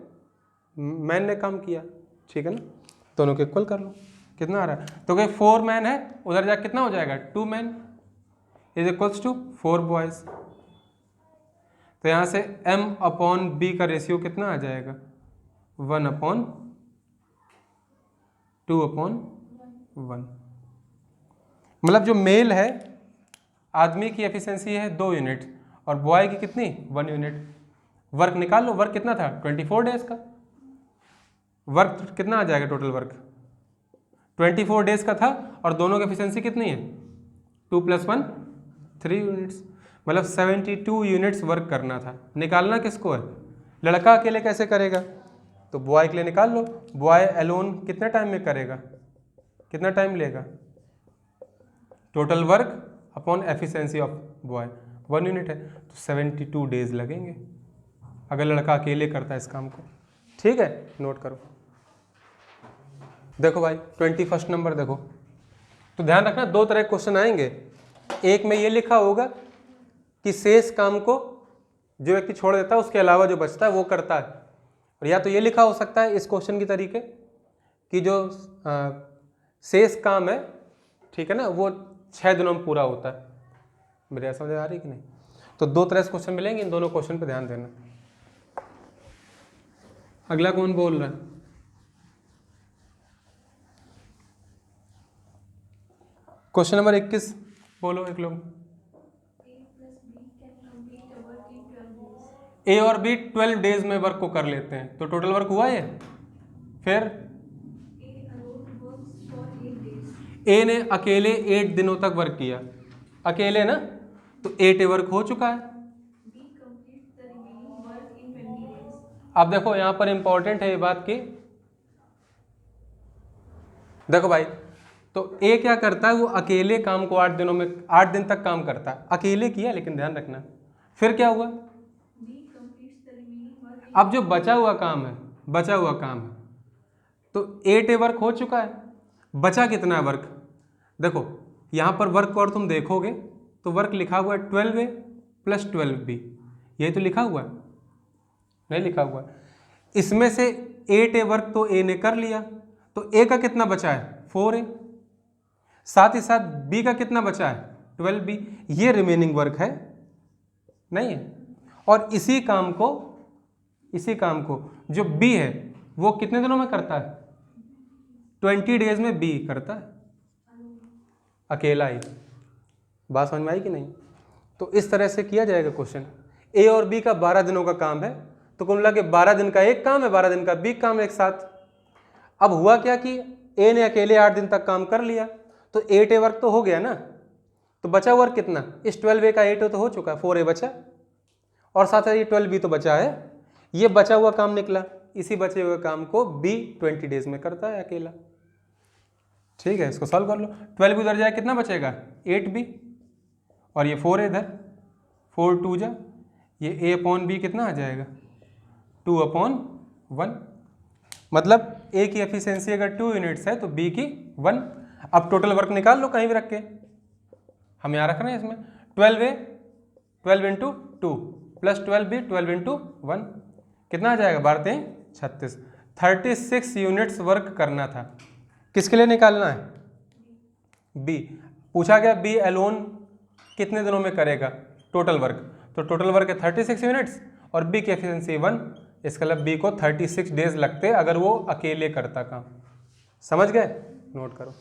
मैन ने काम किया, ठीक है ना। दोनों के इक्वल कर लो, कितना आ रहा है, तो क्या 4 मैन है, उधर जाके कितना हो जाएगा, 2 man is equals to 4 boys. तो यहाँ से m अपॉन b का रेशियो कितना आ जाएगा, 1/2/1। मतलब जो मेल है आदमी की एफिशिएंसी है 2 यूनिट और बॉय की कितनी, 1 यूनिट। वर्क निकाल लो, वर्क कितना था, 24 डेज का। वर्क कितना आ जाएगा, टोटल वर्क 24 डेज का था, और दोनों की एफिशिएंसी कितनी है, 2 + 1 3 यूनिट्स, मतलब 72 यूनिट्स वर्क करना था। निकालना किसको है, लड़का अकेले कैसे करेगा, तो बॉय के लिए निकाल लो। बॉय अलोन कितने टाइम में करेगा, कितना टाइम लेगा, total work upon efficiency of boy 1 unit है, तो 72 डेज लगेंगे अगर लड़का अकेले करता है इस काम को, ठीक है, नोट करो। देखो भाई 21 नंबर देखो, तो ध्यान रखना 2 तरह के क्वेश्चन आएंगे। एक में ये लिखा होगा कि शेष काम को जो व्यक्ति छोड़ देता है उसके अलावा जो बचता है वो करता है, और या तो ये लिखा हो सकता है इस क्वेश्चन की तरीके कि जो शेष काम है, ठीक है ना, वो 6 दिनों में पूरा होता है। मेरे समझ आ रही कि नहीं। तो 2 तरह से क्वेश्चन मिलेंगे, इन दोनों क्वेश्चन पे ध्यान देना। अगला कौन बोल रहा है, क्वेश्चन नंबर 21 बोलो एक लोग। ए और बी 12 डेज में वर्क को कर लेते हैं, तो टोटल वर्क हुआ ये। फिर ए ने अकेले 8 दिनों तक वर्क किया, अकेले ना, तो 8 वर्क हो चुका है। अब देखो यहाँ पर इंपॉर्टेंट है ये बात की, देखो भाई, तो ए क्या करता है, वो अकेले काम को 8 दिनों में 8 दिन तक काम करता है, अकेले किया, लेकिन ध्यान रखना। फिर क्या हुआ, अब जो बचा हुआ काम है, बचा हुआ काम है, तो 8 वर्क हो चुका है, बचा कितना है वर्क, देखो यहाँ पर वर्क और तुम देखोगे तो वर्क लिखा हुआ है 12A + 12B, यही तो लिखा हुआ है, नहीं लिखा हुआ है। इसमें से 8A वर्क तो ए ने कर लिया, तो ए का कितना बचा है, 4A, साथ ही साथ बी का कितना बचा है, 12B, ये रिमेनिंग वर्क है, नहीं है। और इसी काम को जो बी है वो कितने दिनों में करता है, 20 डेज में बी करता है, अकेला ही। बात समझ में आई कि नहीं? तो इस तरह से किया जाएगा क्वेश्चन। ए और बी का 12 दिनों का काम है, तो कुल मिला के 12 दिन का एक काम है, 12 दिन का बी काम है एक साथ। अब हुआ क्या कि ए ने अकेले 8 दिन तक काम कर लिया, तो 8A वर्क तो हो गया ना, तो बचा वर्क कितना? इस 12A का 8A तो हो चुका है, 4A बचा, और साथ ही 12B तो बचा है। ये बचा हुआ काम निकला, इसी बचे हुए काम को बी 20 डेज में करता है अकेला। ठीक है, इसको सॉल्व कर लो। 12B उधर जाए कितना बचेगा? 8B, और ये 4A इधर, 4 2 जा, ये A अपॉन बी कितना आ जाएगा? 2/1। मतलब A की एफिशिएंसी अगर 2 यूनिट्स है तो B की 1। अब टोटल वर्क निकाल लो कहीं भी रख के, हम यहाँ रख रहे हैं इसमें 12A 12 × 2 प्लस 12B 12 × 1 कितना आ जाएगा? 12 3 36। 36 यूनिट्स वर्क करना था। किसके लिए निकालना है? बी। पूछा गया बी अलोन कितने दिनों में करेगा टोटल वर्क, तो टोटल वर्क है 36 यूनिट्स और बी की एफिशिएंसी 1, इसका मतलब बी को 36 डेज लगते अगर वो अकेले करता काम। समझ गए? नोट करो।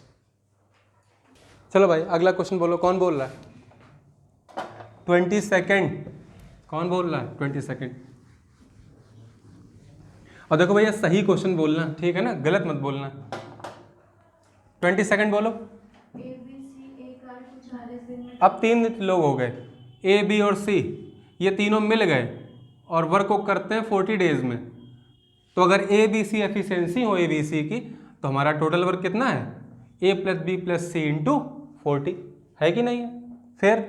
चलो भाई अगला क्वेश्चन बोलो, कौन बोल रहा है? 20 सेकेंड, कौन बोल रहा है? 20 सेकेंड। और देखो भैया सही क्वेश्चन बोलना, ठीक है ना, गलत मत बोलना। 20 सेकेंड बोलो। अब 3 लोग हो गए, ए बी और सी, ये तीनों मिल गए और वर्क को करते हैं 40 डेज में। तो अगर ए बी सी एफिशिएंसी हो ए बी सी की, तो हमारा टोटल वर्क कितना है? ए प्लस बी प्लस सी इंटू 40, है कि नहीं है? फिर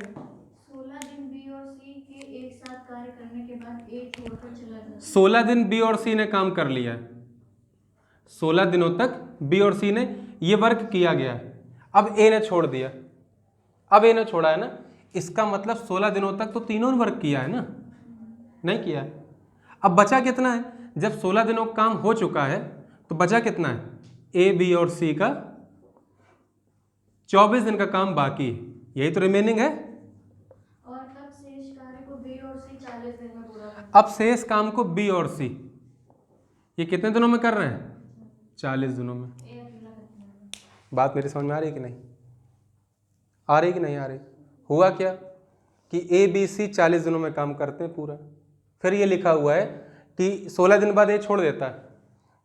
16 दिन बी और सी के एक साथ कार्य करने के बाद ए छोड़कर चला जाता है। 16 दिन बी और सी ने काम कर लिया है, 16 दिनों तक बी और सी ने ये वर्क किया गया है। अब ए ने छोड़ दिया, अब ए ने छोड़ा है ना, इसका मतलब 16 दिनों तक तो तीनों ने वर्क किया है ना, नहीं किया है। अब बचा कितना है? जब 16 दिनों का काम हो चुका है तो बचा कितना है? ए बी और सी का 24 दिन का काम बाकी है, यही तो रिमेनिंग है। और तब शेष कार्य को बी और सी 40 दिन में पूरा करते हैं। अब शेष काम को बी और सी ये कितने दिनों में कर रहे हैं? 40 दिनों में। ए अकेला करते हैं। बात मेरी समझ में आ रही है कि नहीं? आ रही कि नहीं आ रही? हुआ क्या कि ए बी सी 40 दिनों में काम करते हैं पूरा। फिर ये लिखा हुआ है कि 16 दिन बाद ये छोड़ देता है,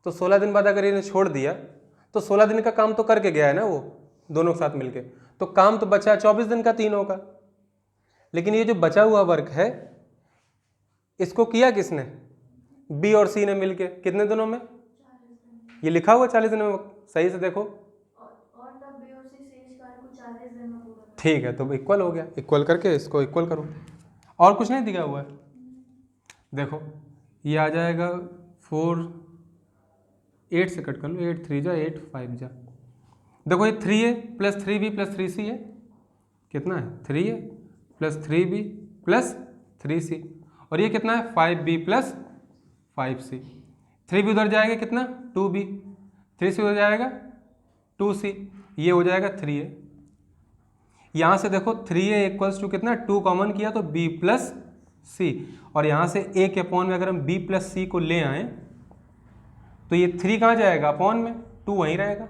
तो 16 दिन बाद अगर इन्हें छोड़ दिया तो 16 दिन का काम तो करके गया है ना वो दोनों के साथ मिलके, तो काम तो बचा 24 दिन का तीनों का। लेकिन ये जो बचा हुआ वर्क है इसको किया किसने? बी और सी ने मिलके। कितने दिनों में? ये लिखा हुआ 40 दिन में, सही से देखो। और तब बी और सी शेष कार्य को 40 दिन में पूरा करते ठीक है, तो इक्वल हो गया, इक्वल करके इसको इक्वल करो, और कुछ नहीं दिया हुआ है। देखो ये आ जाएगा 4 8 से कट कर लो, 8 3 जा 8 5 जा। देखो ये 3A plus 3B plus 3C है, कितना है? 3A plus 3B plus 3C, और ये कितना है? 5B plus 5C। 3B उधर जाएगा कितना? 2B, 3C उधर जाएगा 2C, ये हो जाएगा 3A। यहाँ से देखो 3A इक्वल्स टू कितना? 2 कॉमन किया तो B प्लस C, और यहाँ से A के अपॉन में अगर हम B प्लस C को ले आए तो ये 3 कहाँ जाएगा? अपॉन में 2 वहीं रहेगा।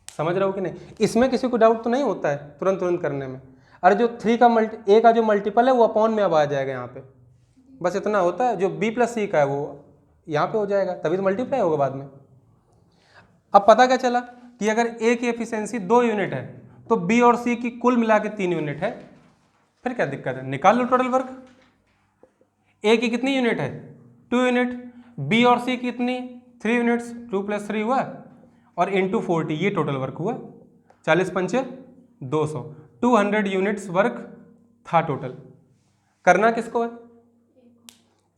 समझ रहे हो कि नहीं? इसमें किसी को डाउट तो नहीं होता है तुरंत करने में। अरे जो 3 का A का जो मल्टीपल है वो अपॉन में अब आ जाएगा यहाँ पे, बस इतना होता है। जो B प्लस सी का है वो यहाँ पे हो जाएगा, तभी तो मल्टीप्लाई होगा बाद में। अब पता क्या चला कि अगर A की एफिशिएंसी 2 यूनिट है तो B और C की कुल मिला के 3 यूनिट है। फिर क्या दिक्कत है? निकाल लो टोटल वर्क। A की कितनी यूनिट है? 2 यूनिट। B और C की कितनी? 3 यूनिट्स। 2 + 3 हुआ, और इंटू 40 ये टोटल वर्क हुआ। 40 पंचे 200, 200 यूनिट्स वर्क था टोटल। करना किसको है?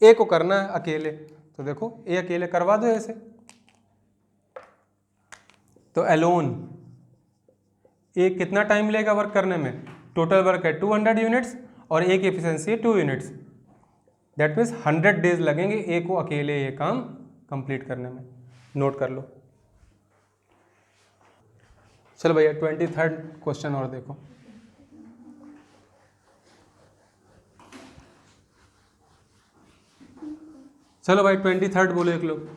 ए को करना है अकेले, तो देखो ए अकेले करवा दो ऐसे। तो अलोन ए कितना टाइम लेगा वर्क करने में? टोटल वर्क है 200 यूनिट्स और ए की एफिशिएंसी है 2 यूनिट्स, दैट मीन्स 100 डेज लगेंगे ए को अकेले ये काम कंप्लीट करने में। नोट कर लो। चलो भैया 23rd क्वेश्चन और देखो। चलो भाई 23rd बोलो एक लोग।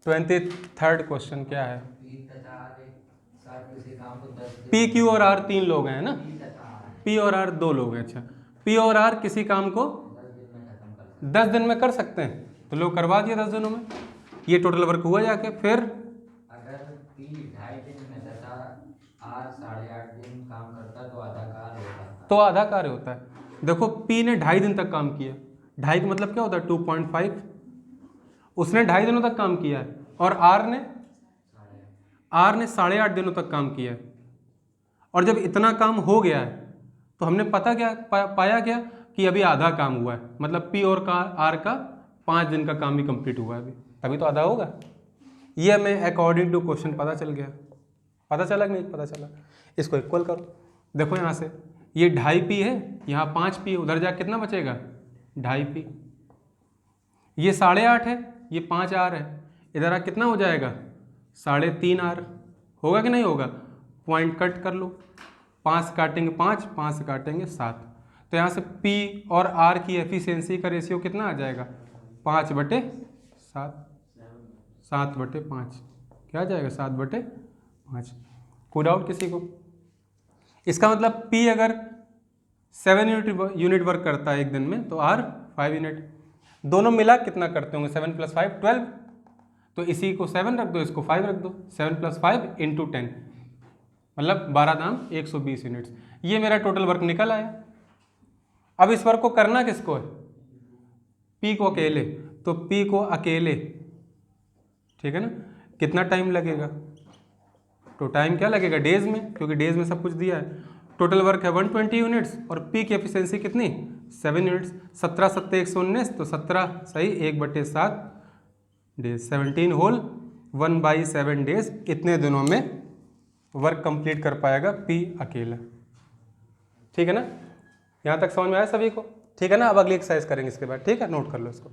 23rd क्वेश्चन क्या है? तथा साथ किसी काम काम को 10 दिन पी क्यू और आर 3 लोग हैं ना, P तथा R पी और आर 2 लोग हैं। अच्छा, पी और आर किसी काम को 10 दिन में खत्म कर सकते 10 दिन में कर सकते हैं, तो लोग करवा दिए 10 दिनों में, ये टोटल वर्क हुआ जाके। फिर हैं। अगर P 2.5 दिन में तथा R 8.5 दिन काम करता तो आधा कार्य होता था। तो आधा कार्य होता है। देखो पी ने 2.5 दिन तक काम किया, 2.5 का मतलब क्या होता है 2.5, उसने 2.5 दिनों तक काम किया है, और आर ने 8.5 दिनों तक काम किया है। और जब इतना काम हो गया है तो हमने पता क्या पाया क्या कि अभी आधा काम हुआ है, मतलब पी और आर का 5 दिन का काम भी कंप्लीट हुआ है अभी, तभी तो आधा होगा। ये हमें अकॉर्डिंग टू क्वेश्चन पता चल गया। पता चला कि नहीं पता चला? इसको इक्वल करो। देखो यहाँ से ये 2.5 पी है, यहाँ 5 पी, उधर जा कितना बचेगा 2.5 पी। ये 8.5 है, ये 5 आर है, इधर आ कितना हो जाएगा 3.5 आर। होगा कि नहीं होगा? पॉइंट कट कर लो, 5 काटेंगे 5, 5 से काटेंगे 7, तो यहाँ से पी और आर की एफिशिएंसी का रेशियो कितना आ जाएगा 5/7, 7/5, क्या आ जाएगा 7/5। कोई डाउट किसी को? इसका मतलब P अगर 7 यूनिट वर्क करता है एक दिन में, तो R 5 यूनिट। दोनों मिला कितना करते होंगे 7 + 5 12, तो इसी को 7 रख दो, इसको 5 रख दो, 7 + 5 × 10, मतलब 12 दाम 120 यूनिट्स। ये मेरा टोटल वर्क निकल आया। अब इस वर्क को करना किसको है? P को अकेले, तो P को अकेले, ठीक है ना, कितना टाइम लगेगा? तो टाइम क्या लगेगा डेज में, क्योंकि डेज में सब कुछ दिया है। टोटल वर्क है 120 यूनिट्स और पी की एफिशिएंसी कितनी 7 यूनिट्स। 17 7 119, तो 17 सही 1/7 डेज, 17 होल 1/7 डेज। इतने दिनों में वर्क कंप्लीट कर पाएगा पी अकेला। ठीक है ना, यहाँ तक समझ में आया सभी को? ठीक है ना। अब अगली एक्सरसाइज करेंगे इसके बाद, ठीक है, नोट कर लो इसको।